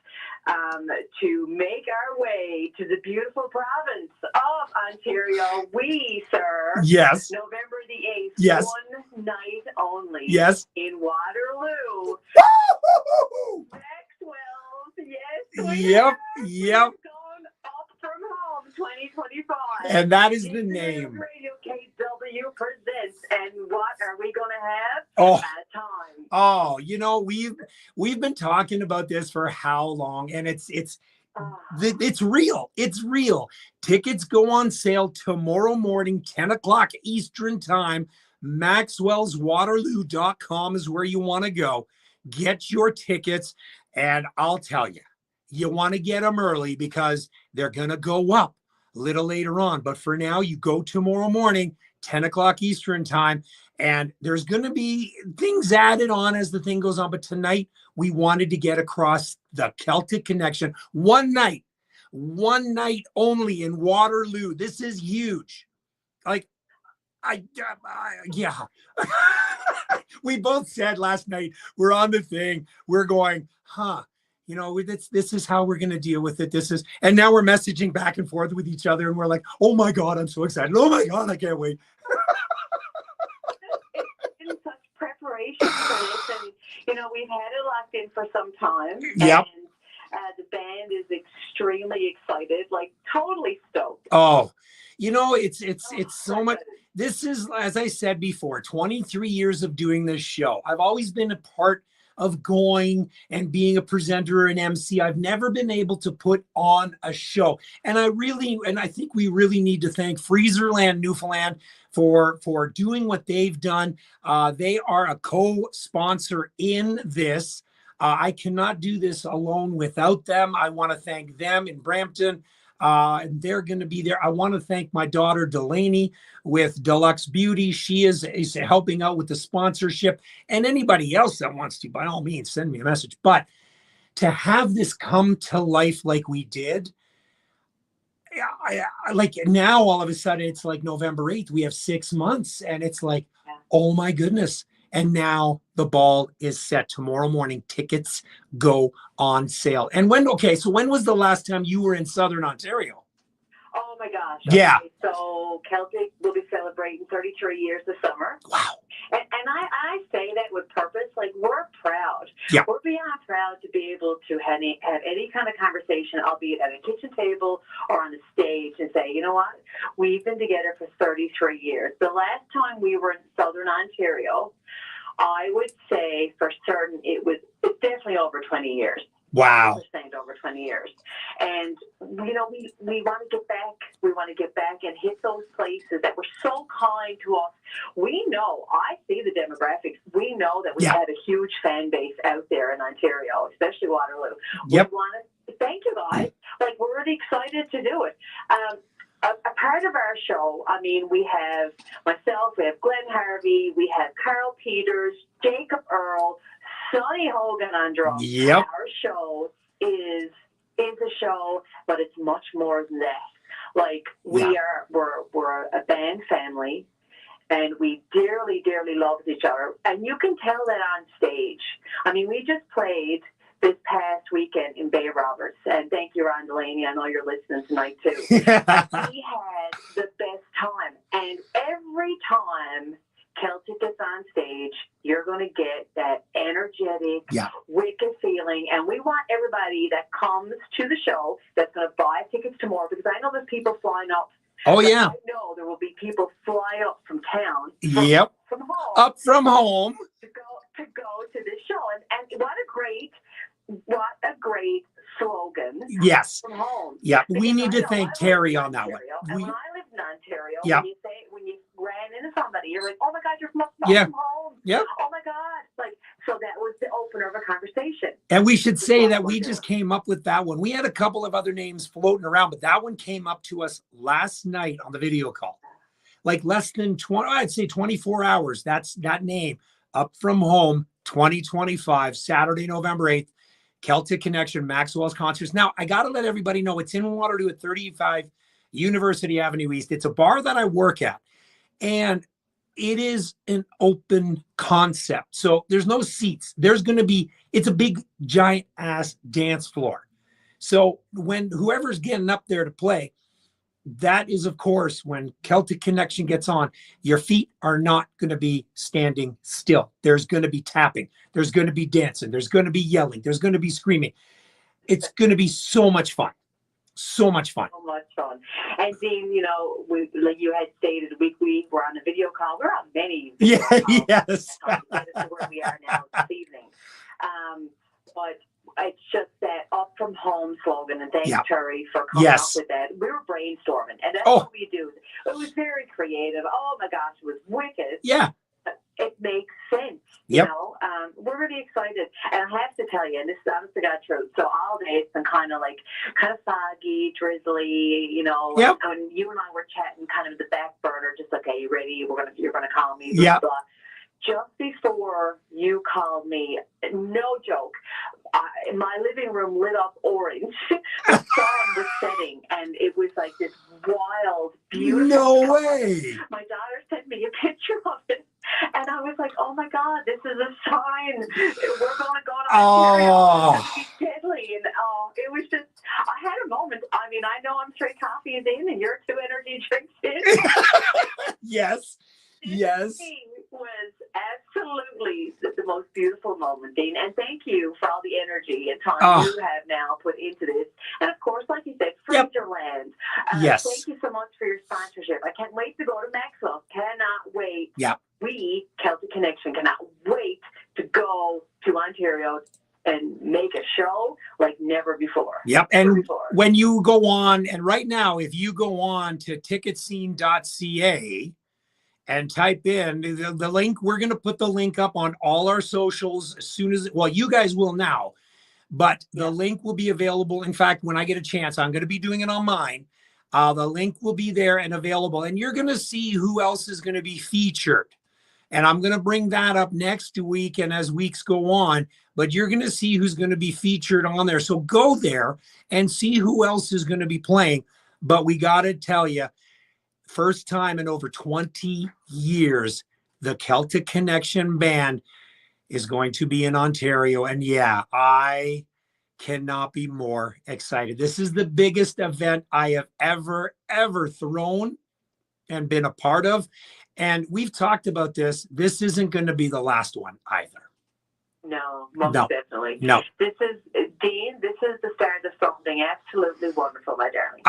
Speaker 8: to make our way to the beautiful province of Ontario. We, sir,
Speaker 2: Yes.
Speaker 8: November the 8th,
Speaker 2: Yes.
Speaker 8: one night only.
Speaker 2: Yes.
Speaker 8: In Waterloo.
Speaker 2: Woo!
Speaker 8: Maxwell's, yes. We
Speaker 2: Yep.
Speaker 8: have.
Speaker 2: Yep.
Speaker 8: We've gone up from home 2025.
Speaker 2: And that is the
Speaker 8: Dildo
Speaker 2: name.
Speaker 8: Radio KW presents, and what are we going to have?
Speaker 2: Oh.
Speaker 8: A time.
Speaker 2: Oh, you know, we've been talking about this for how long, and it's real. It's real. Tickets go on sale tomorrow morning, 10 o'clock Eastern time. Maxwell'sWaterloo.com is where you want to go. Get your tickets, and I'll tell you, you want to get them early because they're going to go up a little later on. But for now, you go tomorrow morning, 10 o'clock Eastern time, and there's going to be things added on as the thing goes on. But tonight, we wanted to get across the Celtic connection. One night only in Waterloo. This is huge. Like, yeah. We both said last night, we're on the thing. We're going, you know, this is how we're going to deal with it. And now we're messaging back and forth with each other. And we're like, oh my God, I'm so excited. Oh my God, I can't wait.
Speaker 8: It's been such preparation for this. And, you know, we've had it locked in for some time.
Speaker 2: Yep.
Speaker 8: And the band is extremely excited, like totally stoked.
Speaker 2: Oh, you know, it's so much. This is, as I said before, 23 years of doing this show. I've always been a part of going and being a presenter and MC. I've never been able to put on a show. And I think we really need to thank Freezerland Newfoundland for doing what they've done. They are a co-sponsor in this. I cannot do this alone without them. I want to thank them in Brampton. And they're going to be there. I want to thank my daughter Delaney with Deluxe Beauty. She is helping out with the sponsorship, and anybody else that wants to, by all means, send me a message. But to have this come to life like we did, like now all of a sudden it's like November 8th. We have 6 months, and it's like, oh my goodness. And now the ball is set. Tomorrow morning, tickets go on sale. And when was the last time you were in Southern Ontario?
Speaker 8: Oh my gosh.
Speaker 2: Yeah.
Speaker 8: Okay, so Celtic will be celebrating 33 years this summer.
Speaker 2: Wow.
Speaker 8: And I say that with purpose. Like, we're proud.
Speaker 2: Yeah.
Speaker 8: We're beyond proud to be able to have any kind of conversation, albeit at a kitchen table or on the stage, and say, you know what? We've been together for 33 years. The last time we were in Southern Ontario, I would say for certain it's definitely over 20 years.
Speaker 2: Wow.
Speaker 8: 100% over 20 years. And, you know, we want to get back. We want to get back and hit those places that were so kind to us. We know, I see the demographics. We know that we have a huge fan base out there in Ontario, especially Waterloo.
Speaker 2: Yep.
Speaker 8: We want to thank you guys. Like, we're really excited to do it. A part of our show, I mean, we have myself, we have Glenn Harvey, we have Carl Peters, Jacob Earl, Sonny Hogan on drums.
Speaker 2: Yep.
Speaker 8: Our show is a show, but it's much more than that. Like, we're a band family, and we dearly, dearly love each other. And you can tell that on stage. I mean, we just played this past weekend in Bay Roberts, and thank you, Ron Delaney. I know you're listening tonight too. We had the best time, and every time Celtic is on stage, you're going to get that energetic, wicked feeling. And we want everybody that comes to the show that's going to buy tickets tomorrow, because I know there's people flying up.
Speaker 2: Oh, yeah.
Speaker 8: I know there will be people fly up from town. From home.
Speaker 2: Up from home.
Speaker 8: To go to this show. And what a great slogan.
Speaker 2: Yes.
Speaker 8: From home.
Speaker 2: Yeah.
Speaker 8: Because
Speaker 2: we need to thank Terry on that one.
Speaker 8: And when I lived in Ontario,
Speaker 2: Yeah.
Speaker 8: when you ran into somebody, you're like, oh my God, you're from home.
Speaker 2: Yeah.
Speaker 8: Oh my God. Like, so that was the opener of a conversation.
Speaker 2: And we should say that we just came up with that one. We had a couple of other names floating around, but that one came up to us last night on the video call. like less than 20, I'd say 24 hours. That's that name. Up From Home 2025, Saturday, November 8th, Celtic Connection, Maxwell's Concerts. Now, I got to let everybody know it's in Waterloo at 35 University Avenue East. It's a bar that I work at, and it is an open concept. So there's no seats. There's going to be, it's a big, giant ass dance floor. So when whoever's getting up there to play, that is, of course, when Celtic Connection gets on, your feet are not going to be standing still. There's going to be tapping. There's going to be dancing. There's going to be yelling. There's going to be screaming. It's going to be so much fun. So much fun.
Speaker 8: So much fun. And Dean, you know, like you had stated, we were on a video call. We're on many video calls.
Speaker 2: Yes.
Speaker 8: To get us to where we are now this evening. But it's just that Up From Home slogan, and thanks, Terry, for coming up with that. We were brainstorming, and that's what we do. It was very creative. Oh my gosh, it was wicked.
Speaker 2: Yeah.
Speaker 8: It makes sense. You know, we're really excited. And I have to tell you, and this is honest to God truth. So all day it's been kind of foggy, drizzly, you know.
Speaker 2: Yep.
Speaker 8: And you and I were chatting kind of the back burner, just like, hey, you ready? You're gonna call me.
Speaker 2: Yeah.
Speaker 8: Just before you called me, no joke, my living room lit up orange. The sun was setting, and it was like this wild, beautiful.
Speaker 2: No
Speaker 8: color.
Speaker 2: way.
Speaker 8: My daughter sent me a picture of it, and I was like, "Oh my God, this is a sign. We're going to go to Ontario. It's gonna be deadly." And it was just, I had a moment. I mean, I know I'm 3 coffees in, and you're 2 energy drinks in.
Speaker 2: Yes. Yes.
Speaker 8: Was absolutely the most beautiful moment, Dean. And thank you for all the energy and time you have now put into this. And of course, like you said, Freezerland.
Speaker 2: Yes.
Speaker 8: Thank you so much for your sponsorship. I can't wait to go to Maxwell. Cannot wait.
Speaker 2: Yeah.
Speaker 8: We, Celtic Connection, cannot wait to go to Ontario and make a show like never before.
Speaker 2: Yep. And when you go on, and right now, if you go on to ticketscene.ca, and type in the link. We're going to put the link up on all our socials as soon as, well, you guys will now, but the link will be available. In fact, when I get a chance, I'm going to be doing it on mine. The link will be there and available, and you're going to see who else is going to be featured. And I'm going to bring that up next week and as weeks go on, but you're going to see who's going to be featured on there. So go there and see who else is going to be playing. But we got to tell you, first time in over 20 years, the Celtic Connection band is going to be in Ontario. And yeah, I cannot be more excited. This is the biggest event I have ever thrown and been a part of. And we've talked about this. This isn't going to be the last one either.
Speaker 8: No, most definitely.
Speaker 2: No.
Speaker 8: This is, Dean, this is the start of something absolutely wonderful, my darling.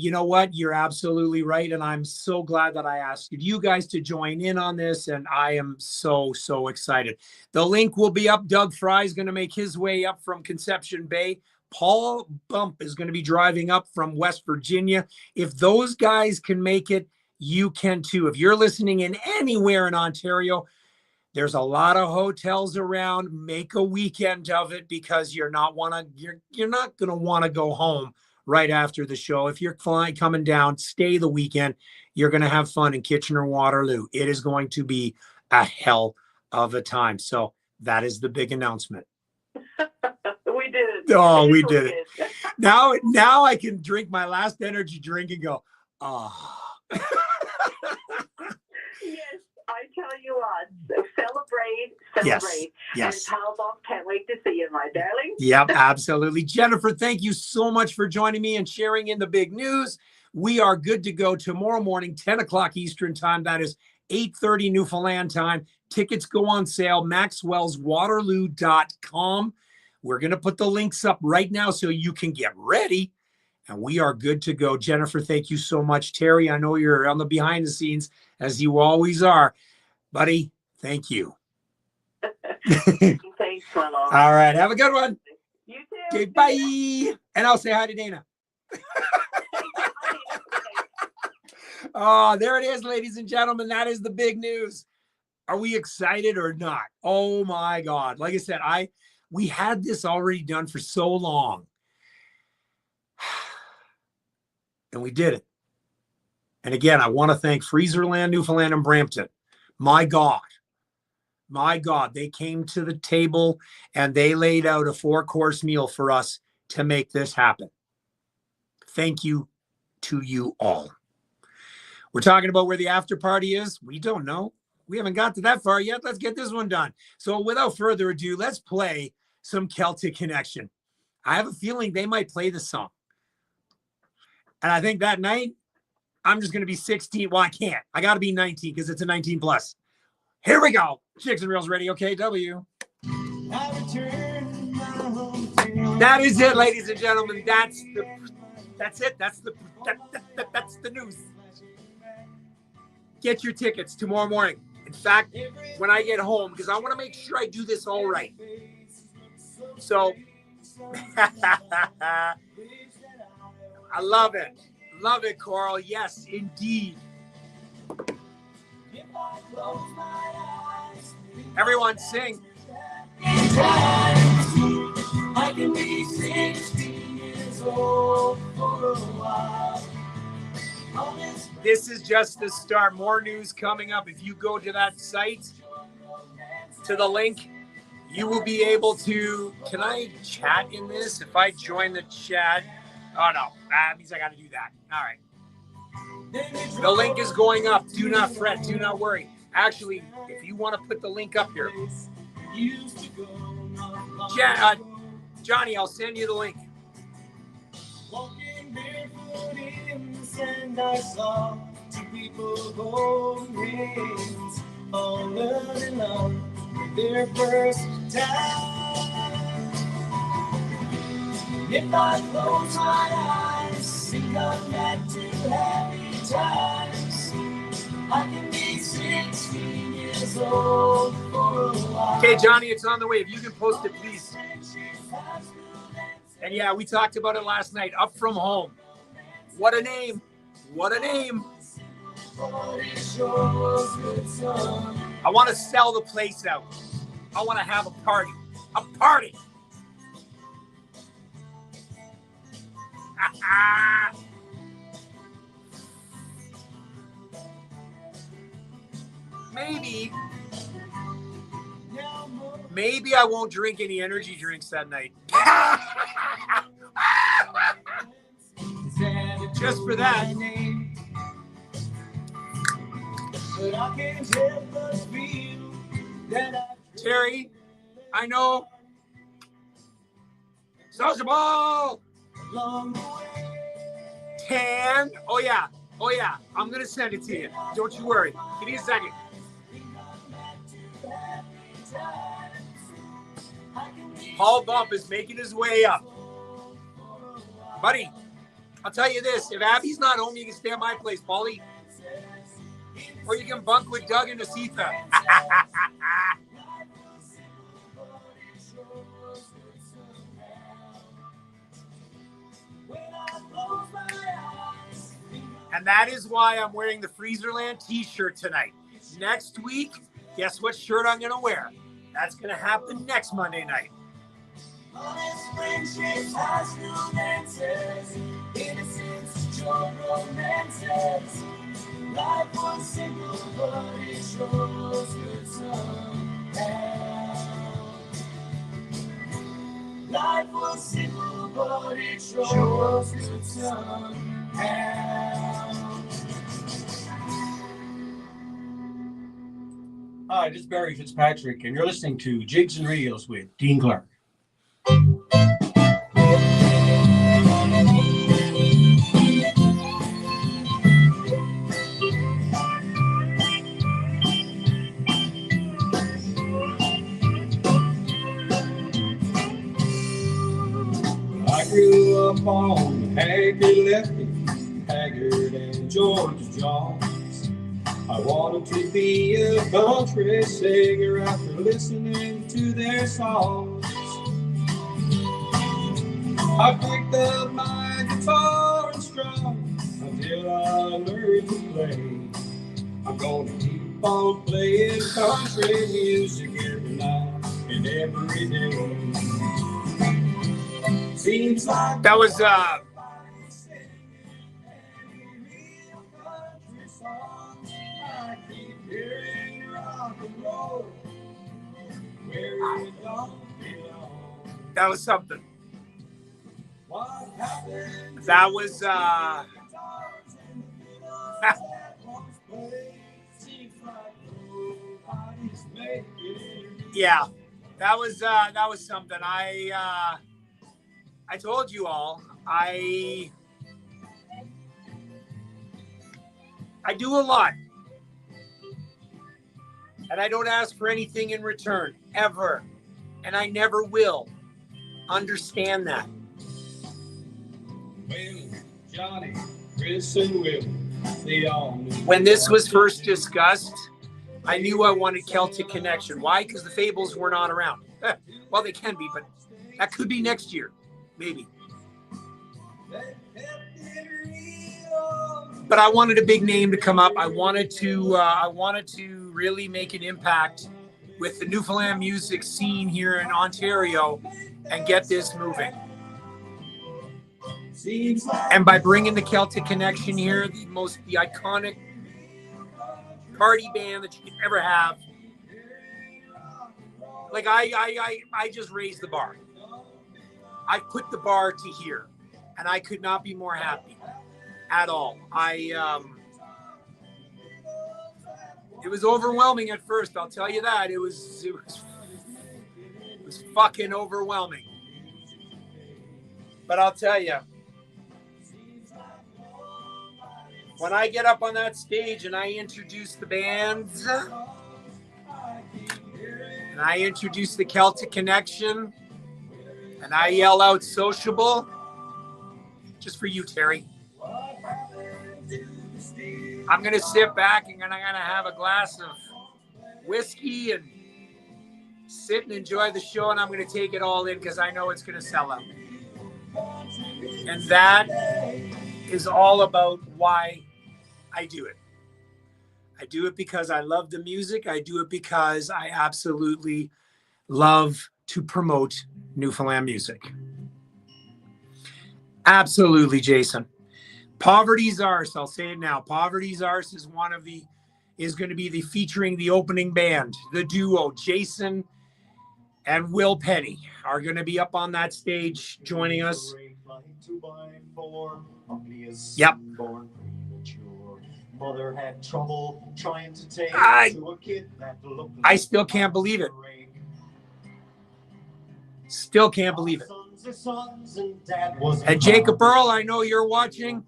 Speaker 2: You know what? You're absolutely right. And I'm so glad that I asked you guys to join in on this. And I am so excited. The link will be up. Doug Fry is going to make his way up from Conception Bay. Paul Bump is going to be driving up from West Virginia. If those guys can make it, you can too. If you're listening in anywhere in Ontario, there's a lot of hotels around. Make a weekend of it, because you're not going to want to go home right after the show. If you're coming down, stay the weekend. You're going to have fun in Kitchener-Waterloo. It is going to be a hell of a time. So that is the big announcement.
Speaker 8: We did it.
Speaker 2: Oh, we did it. Now I can drink my last energy drink and go,
Speaker 8: Yes, I tell you what, celebrate.
Speaker 2: Yes.
Speaker 8: And Paul Bump, can't wait to see you, my darling.
Speaker 2: Yep, absolutely. Jennifer, thank you so much for joining me and sharing in the big news. We are good to go tomorrow morning, 10 o'clock Eastern time. That is 8:30 Newfoundland time. Tickets go on sale, maxwellswaterloo.com. We're going to put the links up right now so you can get ready. And we are good to go. Jennifer, thank you so much. Terry, I know you're on the behind the scenes, as you always are. Buddy, thank you.
Speaker 8: Thanks, my love.
Speaker 2: All right, have a good one.
Speaker 8: You too.
Speaker 2: Okay, bye. And I'll say hi to Dana. Oh, there it is, ladies and gentlemen. That is the big news. Are we excited or not? Oh, my God. Like I said, we had this already done for so long. And we did it. And again, I want to thank Freezerland, Newfoundland, and Brampton. My God, they came to the table and they laid out a 4-course meal for us to make this happen. Thank you to you all. We're talking about where the after party is. We don't know. We haven't got to that far yet. Let's get this one done. So without further ado, let's play some Celtic Connection. I have a feeling they might play the song. And I think that night, I'm just going to be 16. Well, I can't. I got to be 19 because it's a 19 plus. Here we go. Jigs and Reels Radio KW. That is it, ladies and gentlemen. That's it. That's the news. Get your tickets tomorrow morning. In fact, when I get home, because I want to make sure I do this all right. So, I love it. Love it, Carl. Yes, indeed. Everyone sing. I can be 16 years old for a while. This is just the start. More news coming up. If you go to that site, to the link, you will be able to. Can I chat in this? If I join the chat. Oh, no. That means I got to do that. All right. The link is going up. Do not fret. Do not worry. Actually, if you want to put the link up here, Johnny, I'll send you the link. Walking barefoot in the sand, I saw 2 people holding hands, all learning love their first time. If I close my eyes and come back to happy times, I can be 16 years old for a while. Okay, Johnny, it's on the way. If you can post it, please. And yeah, we talked about it last night. Up From Home. What a name. What a name. I want to sell the place out. I want to have a party. A party. Maybe I won't drink any energy drinks that night. Just for that. Terry, I know. Sociable. Tan. Oh yeah. I'm gonna send it to you. Don't you worry. Give me a second. Paul Bump is making his way up. Buddy, I'll tell you this. If Abby's not home, you can stay at my place, Paulie. Or you can bunk with Doug and Asitha. And that is why I'm wearing the Freezerland t-shirt tonight. Next week, guess what shirt I'm going to wear? That's going to happen next Monday night. Honest friendships, high school dances, innocence, joy, romances. Life was simple, but it sure was good somehow. Life was simple, but it sure was good somehow.
Speaker 9: Hi, this is Barry Fitzpatrick, and you're listening to Jigs and Reels with Dean Clark. I grew up on Haggard Lefty, Haggard and George Jones. I wanted to be a country singer after listening to their songs. I picked up my guitar and strung until I learned to play. I'm gonna keep on playing country music every night and every day. Seems like
Speaker 2: that was That was something. That was yeah, that was something. I told you all, I do a lot, and I don't ask for anything in return ever, and I never will. Understand that.
Speaker 9: Johnny, Chris, and Will, they all knew.
Speaker 2: When this was first discussed, I knew I wanted Celtic Connection. Why? Because the Fables were not around. Well, they can be, but that could be next year, maybe. But I wanted a big name to come up. I wanted to really make an impact with the Newfoundland music scene here in Ontario and get this moving. And by bringing the Celtic Connection here, the iconic party band that you could ever have, like I just raised the bar. I put the bar to here, and I could not be more happy at all. It was overwhelming at first, I'll tell you that. It was fucking overwhelming. But I'll tell you, when I get up on that stage and I introduce the bands, and I introduce the Celtic Connection, and I yell out sociable, just for you, Terry, I'm going to sit back and I'm going to have a glass of whiskey and sit and enjoy the show, and I'm going to take it all in because I know it's going to sell out. And that is all about why I do it. I do it because I love the music. I do it because I absolutely love to promote Newfoundland music. Absolutely, Jason. Poverty's Arse, I'll say it now. Poverty's Arse is going to be featuring the opening band. The duo, Jason and Will Penny, are going to be up on that stage joining us. Yep.
Speaker 3: Mother had trouble trying to take to a kid that looked like
Speaker 2: I still can't believe it. Still can't believe it. And Jacob Earl, I know you're watching.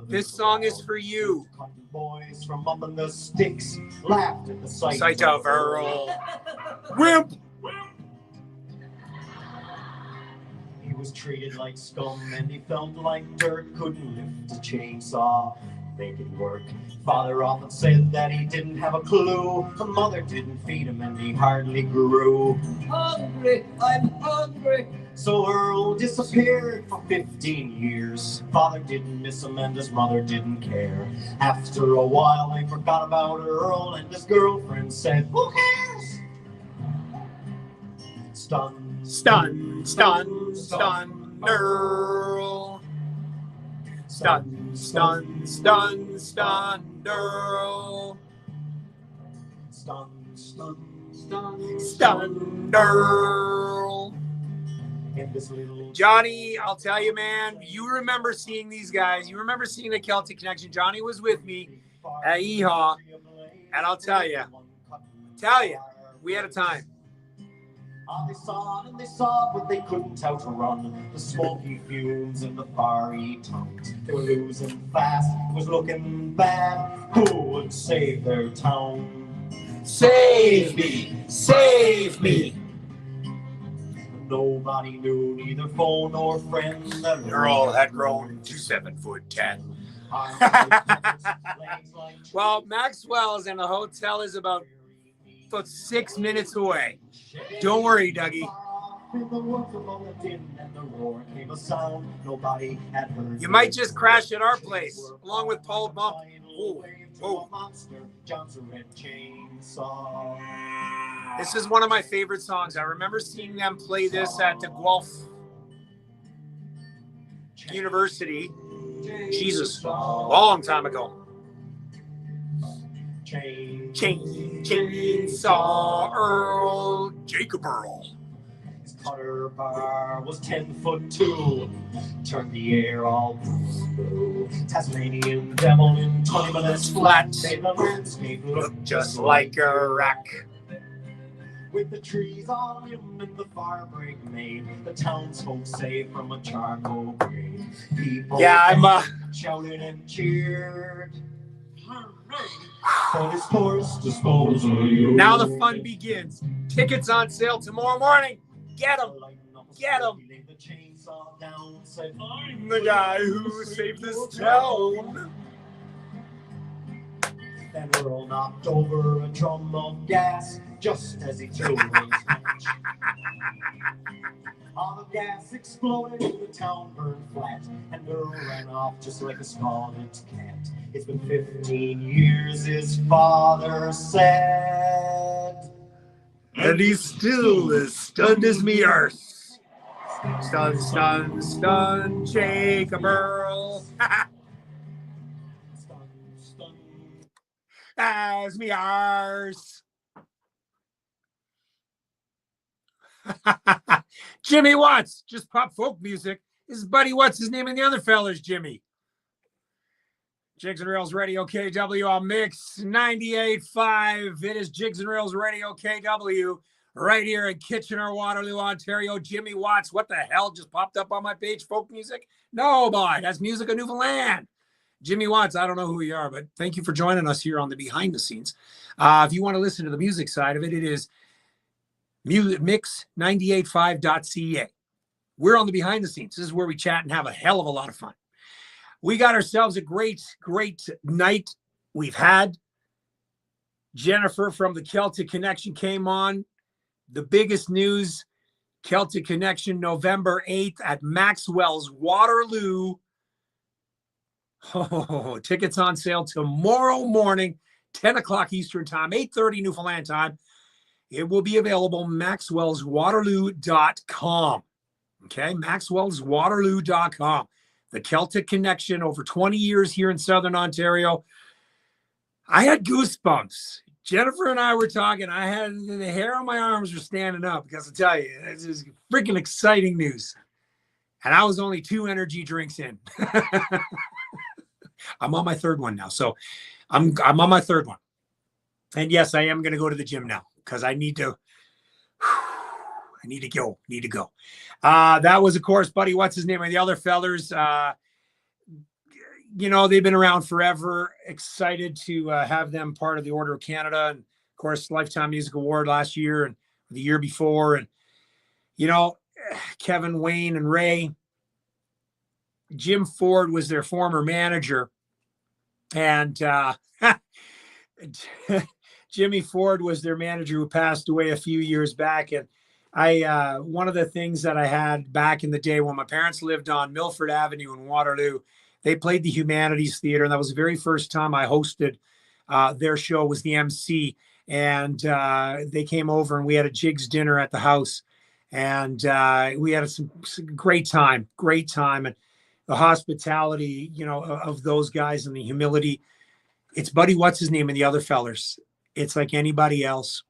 Speaker 2: This song is for you.
Speaker 3: Boys from up in the sticks laughed at the
Speaker 2: Sight of Earl. Wimp.
Speaker 3: He was treated like scum and he felt like dirt, couldn't lift a chainsaw, make it work. Father often said that he didn't have a clue. The mother didn't feed him and he hardly grew. Hungry, I'm hungry. So Earl disappeared for 15 years. Father didn't miss him and his mother didn't care. After a while they forgot about Earl and his girlfriend said, who cares? Stun,
Speaker 2: stun, stun, stun, Earl. Stun, stun, stun, stun, Earl.
Speaker 3: Stun, stun, stun,
Speaker 2: stun, Earl. Johnny, I'll tell you, man, you remember seeing these guys. You remember seeing the Celtic Connection. Johnny was with me at EHA, and I'll tell you, we had a time.
Speaker 3: They saw and they saw, but they couldn't outrun the smoky fumes and the fiery tongues. They were losing fast, it was looking bad. Who would save their town?
Speaker 2: Save me! Save me!
Speaker 3: Nobody knew, neither foe nor friend.
Speaker 2: Earl had grown to 7'10". Well, Maxwell's and the hotel is about 6 minutes away. Don't worry, Dougie. You might just crash at our place, along with Paul Bump. Oh, oh. This is one of my favorite songs. I remember seeing them play this at the Guelph University. Jesus, long time ago. Chainsaw Earl, Jacob Earl.
Speaker 3: putter bar was 10'2". Turned the air all blue. Tasmanian devil in 20 minutes flat. Made the landscape look just like Iraq. With the trees all limb and the fire break made, the townsfolk saved from a charcoal grave. People shouted and cheered. For this force disposal.
Speaker 2: Now the fun begins. Tickets on sale tomorrow morning. Get them. Get them. I'm the guy who saved this town.
Speaker 3: Then Earl knocked over a drum of gas just as he threw his match. All the gas exploded, the town burned flat, and Earl ran off just like a scalded cat. It's been 15 years, his father said,
Speaker 2: and he's still as stunned as me arse. Stun, stun, stun, Jacob Earl. As me arse. Jimmy Watts, just pop folk music. This is Buddy What's his name, and the other fella's Jimmy. Jigs and Reels Radio KW on Mix 98.5. It is Jigs and Reels Radio KW right here in Kitchener, Waterloo, Ontario. Jimmy Watts, what the hell just popped up on my page? Folk music? No, boy, that's music of Newfoundland. Jimmy Watts, I don't know who you are, but thank you for joining us here on the behind the scenes. If you want to listen to the music side of it, it is mix985.ca. We're on the behind the scenes. This is where we chat and have a hell of a lot of fun. We got ourselves a great night. We've had Jennifer from the Celtic Connection came on. The biggest news, Celtic Connection, November 8th at Maxwell's Waterloo. Oh, tickets on sale tomorrow morning, 10 o'clock Eastern time, 8:30 Newfoundland time. It will be available maxwellswaterloo.com. Okay, maxwellswaterloo.com. The Celtic Connection, over 20 years here in Southern Ontario. I had goosebumps. Jennifer and I were talking. I had the hair on my arms were standing up because I tell you, this is freaking exciting news. And I was only 2 energy drinks in. I'm on my 3rd one now. So I'm on my 3rd one. And yes, I am going to go to the gym now because I need to go. That was, of course, Buddy, what's his name? And the other fellers, they've been around forever. Excited to have them part of the Order of Canada. And, of course, Lifetime Music Award last year and the year before. And, Kevin, Wayne, and Ray. Jim Ford was their former manager. And Jimmy Ford was their manager who passed away a few years back. And one of the things that I had back in the day when my parents lived on Milford Avenue in Waterloo, they played the Humanities Theater. And that was the very first time I hosted their show, was the MC. And they came over and we had a Jigs dinner at the house. And we had some great time. And the hospitality, of those guys and the humility. It's Buddy, what's his name, and the other fellers. It's like anybody else.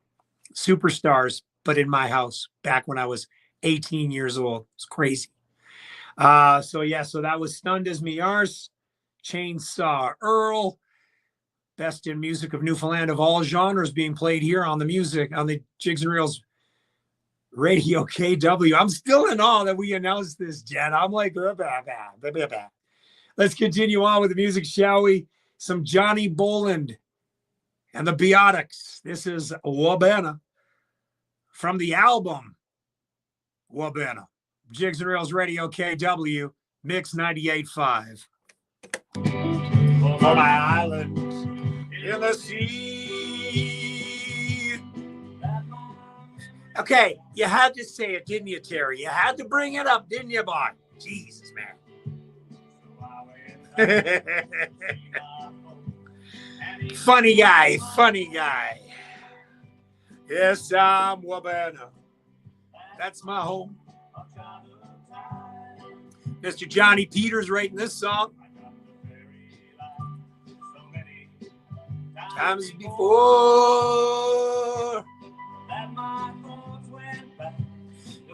Speaker 2: Superstars, but in my house back when I was 18 years old. It's crazy. So that was Stunned as Me Arse, Chainsaw Earl, best in music of Newfoundland of all genres being played here on the Jigs and Reels Radio KW. I'm still in awe that we announced this, Jen. I'm like, let's continue on with the music, shall we? Some Johnny Boland and the Biotics. This is Wabana from the album Wabana. Jigs and Reels Radio KW, Mix 98.5. For my island in the sea. Okay, you had to say it, didn't you, Terry? You had to bring it up, didn't you, boy? Jesus, man. Funny guy. Yes, I'm Wabana. That's my home. Mr. Johnny Peters writing this song. Times before.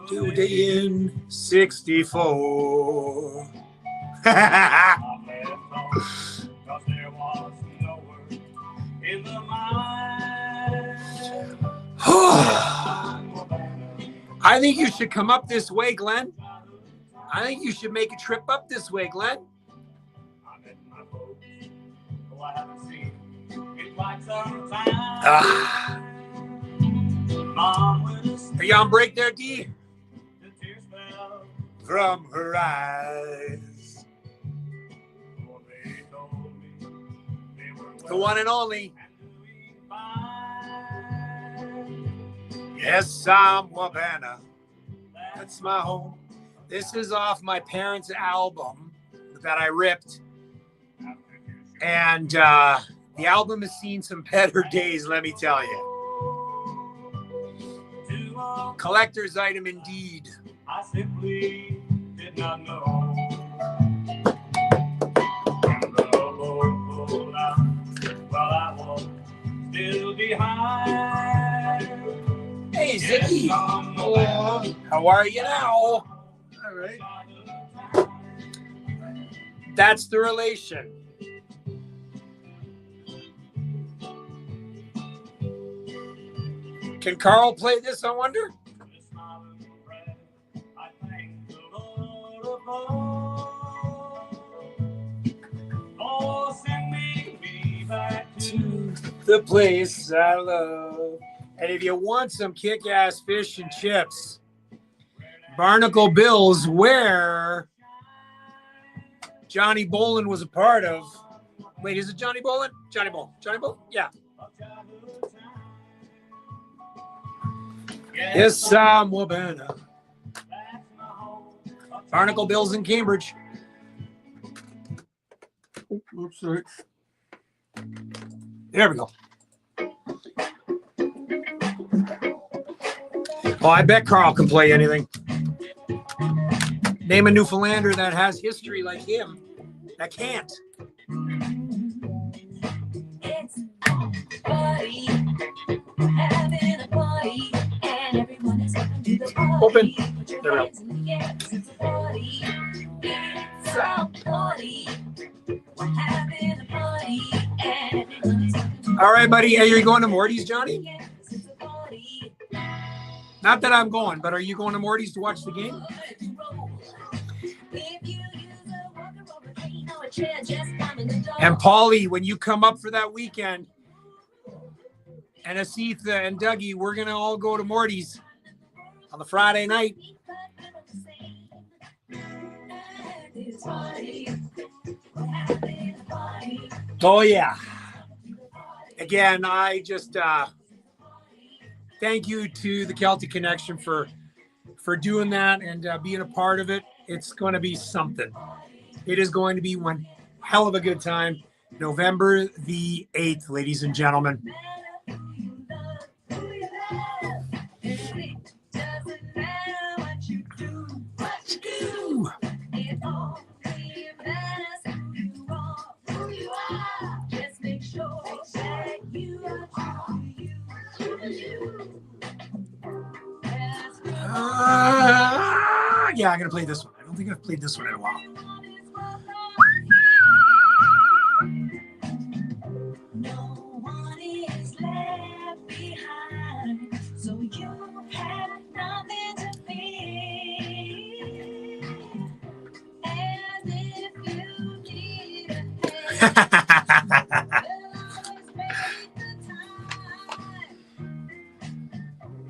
Speaker 2: Today in 64. I think you should come up this way, Glenn. I think you should make a trip up this way, Glenn. Are you on break there, D? From her eyes. The one and only. Yes, I'm Wabana. That's my home. This is off my parents' album that I ripped. And the album has seen some better days, let me tell you. Collector's item indeed.
Speaker 3: I simply did not know. Well, I was still behind.
Speaker 2: Hey, Zicky. How are you now? All right. That's the relation. Can Carl play this, I wonder? To the place I love. And if you want some kick-ass fish and chips, Barnacle Bill's, where Johnny Bolin was a part of. Wait, is it Johnny Bolin? Johnny Bolin. Johnny Bolin? Yeah. Yes, I'm Wabana. Barnacle Bill's in Cambridge. Oops, sorry. There we go. Oh, I bet Carl can play anything. Name a Newfoundlander that has history like him that can't.
Speaker 7: It's a party. We're having a party. And everyone is welcome to the party.
Speaker 2: Open. There we go.
Speaker 7: It's a party. It's a party. We're having a party. And everyone is welcome to the
Speaker 2: All right, buddy. Hey, are you going to Morty's, Johnny?
Speaker 7: It's a party.
Speaker 2: Not that I'm going, but are you going to Morty's to watch the game? And Paulie, when you come up for that weekend, and Asitha and Dougie, we're going to all go to Morty's on the Friday night. Oh, yeah. Again, I just thank you to the Celtic Connection for doing that and being a part of it. It's going to be something. It is going to be one hell of a good time. November the 8th, ladies and gentlemen. Yeah, I'm going to play this one. I don't think I've played this one in a while.
Speaker 7: No one is left behind, so you have nothing to fear. And if you need a hand, always make the time.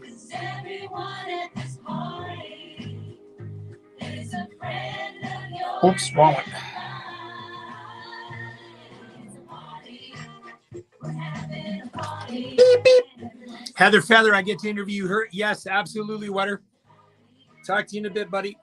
Speaker 7: 'Cause everyone at this party is a friend of yours.
Speaker 2: Oops, wrong one. Beep, beep. Heather Feather, I get to interview her. Yes, absolutely, Wetter. Talk to you in a bit, buddy.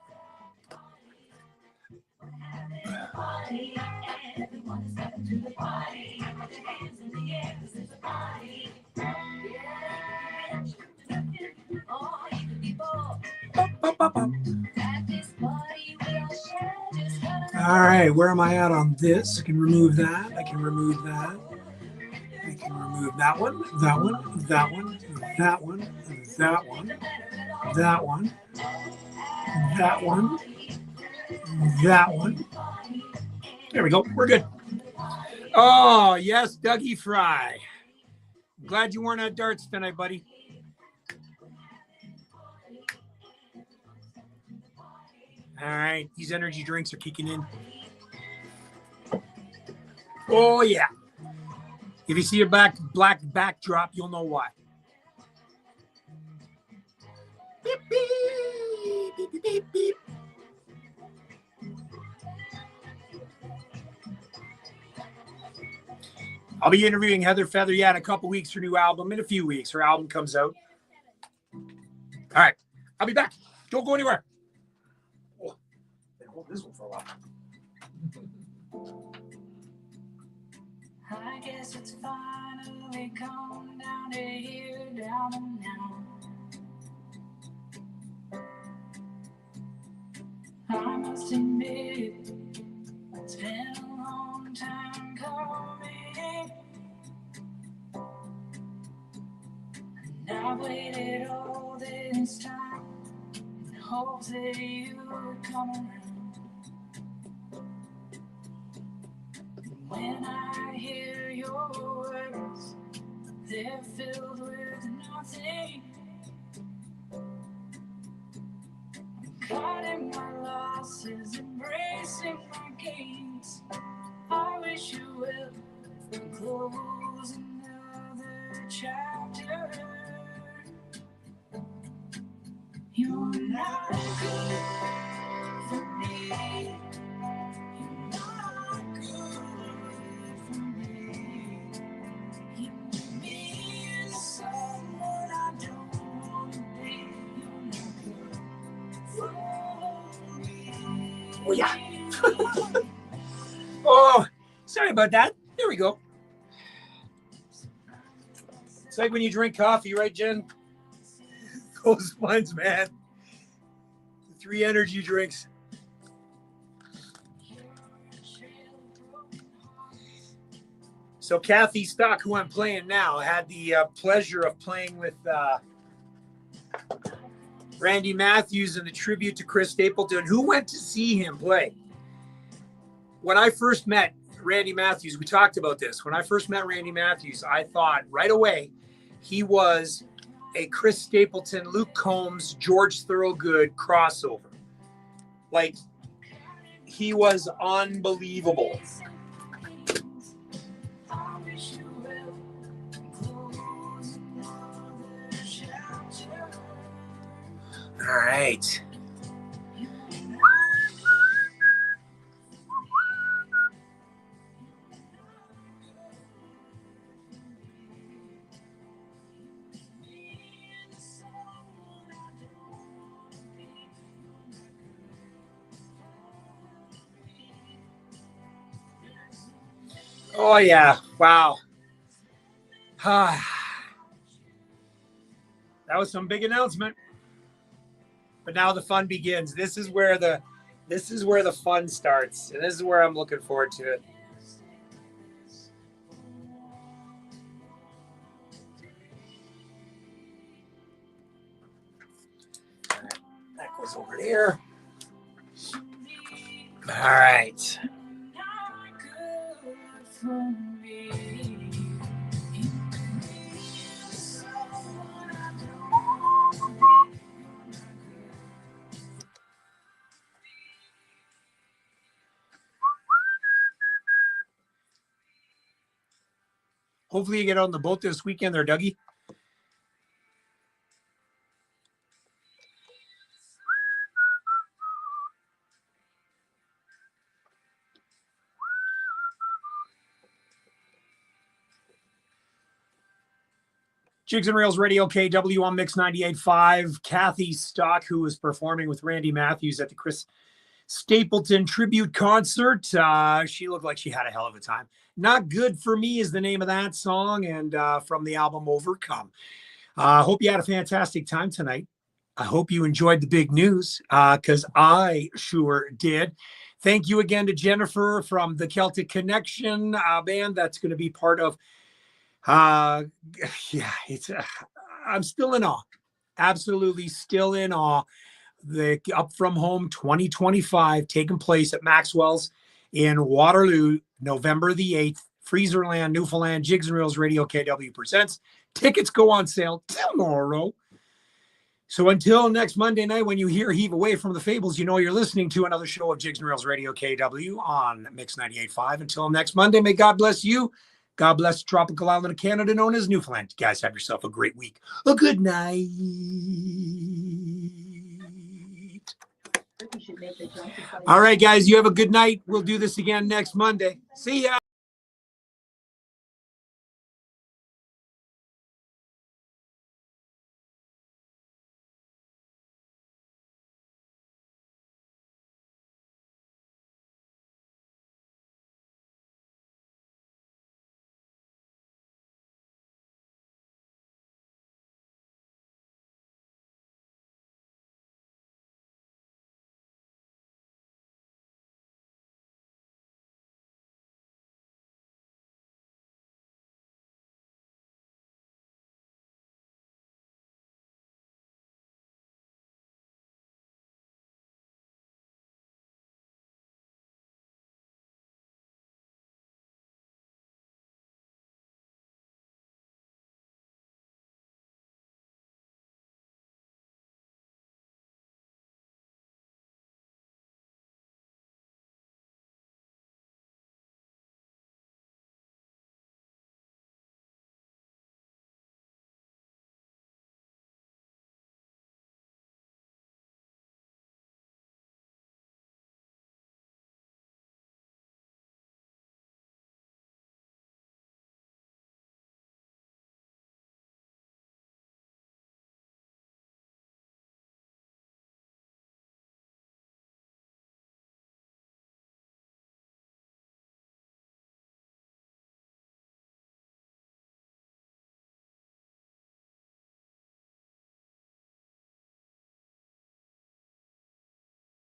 Speaker 2: All right, where am I at on this? I can remove that. I can remove that. I can remove that one, that one, that one, that one, that one, that one. That one. That one. There we go. We're good. Oh, yes, Dougie Fry. Glad you weren't at darts tonight, buddy. All right, these energy drinks are kicking in. Oh, yeah. If you see a black backdrop, you'll know why. Beep, beep, beep, beep, beep, beep. I'll be interviewing Heather Feather, in a couple weeks for her new album. In a few weeks, her album comes out. All right, I'll be back. Don't go anywhere. Oh, hold this one for a while.
Speaker 10: I guess it's finally come down to here, down and now. I must admit, it's been a long time coming. And I've waited all this time in hopes that you would come around. When I hear your words, they're filled with nothing. I'm caught in my losses, embracing my gains. I wish you well, and close another chapter. You're not good for me. You're not good for me. You make me into someone I don't want to be. You're not good for me.
Speaker 2: Oh, yeah. Oh, sorry about that. There we go. It's like when you drink coffee, right, Jen? Those ones, man. The 3 energy drinks. So Kathy Stock, who I'm playing now, had the pleasure of playing with Randy Matthews in the tribute to Chris Stapleton. Who went to see him play? When I first met Randy Matthews, we talked about this. When I first met Randy Matthews, I thought right away he was a Chris Stapleton, Luke Combs, George Thorogood crossover. Like, he was unbelievable. All right. Oh, yeah. Wow. That was some big announcement. But now the fun begins. This is where the fun starts. And this is where I'm looking forward to it. All right. That goes over there. All right. Hopefully you get on the boat this weekend there, Dougie. Jigs and Reels Radio KW on Mix 98.5. Kathy Stock, who was performing with Randy Matthews at the Chris Stapleton tribute concert. She looked like she had a hell of a time. Not Good For Me is the name of that song, and from the album Overcome. Hope you had a fantastic time tonight. I hope you enjoyed the big news, because I sure did. Thank you again to Jennifer from the Celtic Connection band that's going to be part of it's I'm still in awe, absolutely still in awe the Up From Home 2025 taking place at Maxwell's in Waterloo, November the 8th. Freezerland, Newfoundland, Jigs and Reels Radio KW presents. Tickets go on sale tomorrow. So until next Monday night, when you hear Heave Away from the Fables, you know you're listening to another show of Jigs and Reels Radio KW on Mix 98.5. Until next Monday, may God bless you. God bless the tropical island of Canada known as Newfoundland. You guys have yourself a great week. A good night. All right, guys, you have a good night. We'll do this again next Monday. See ya.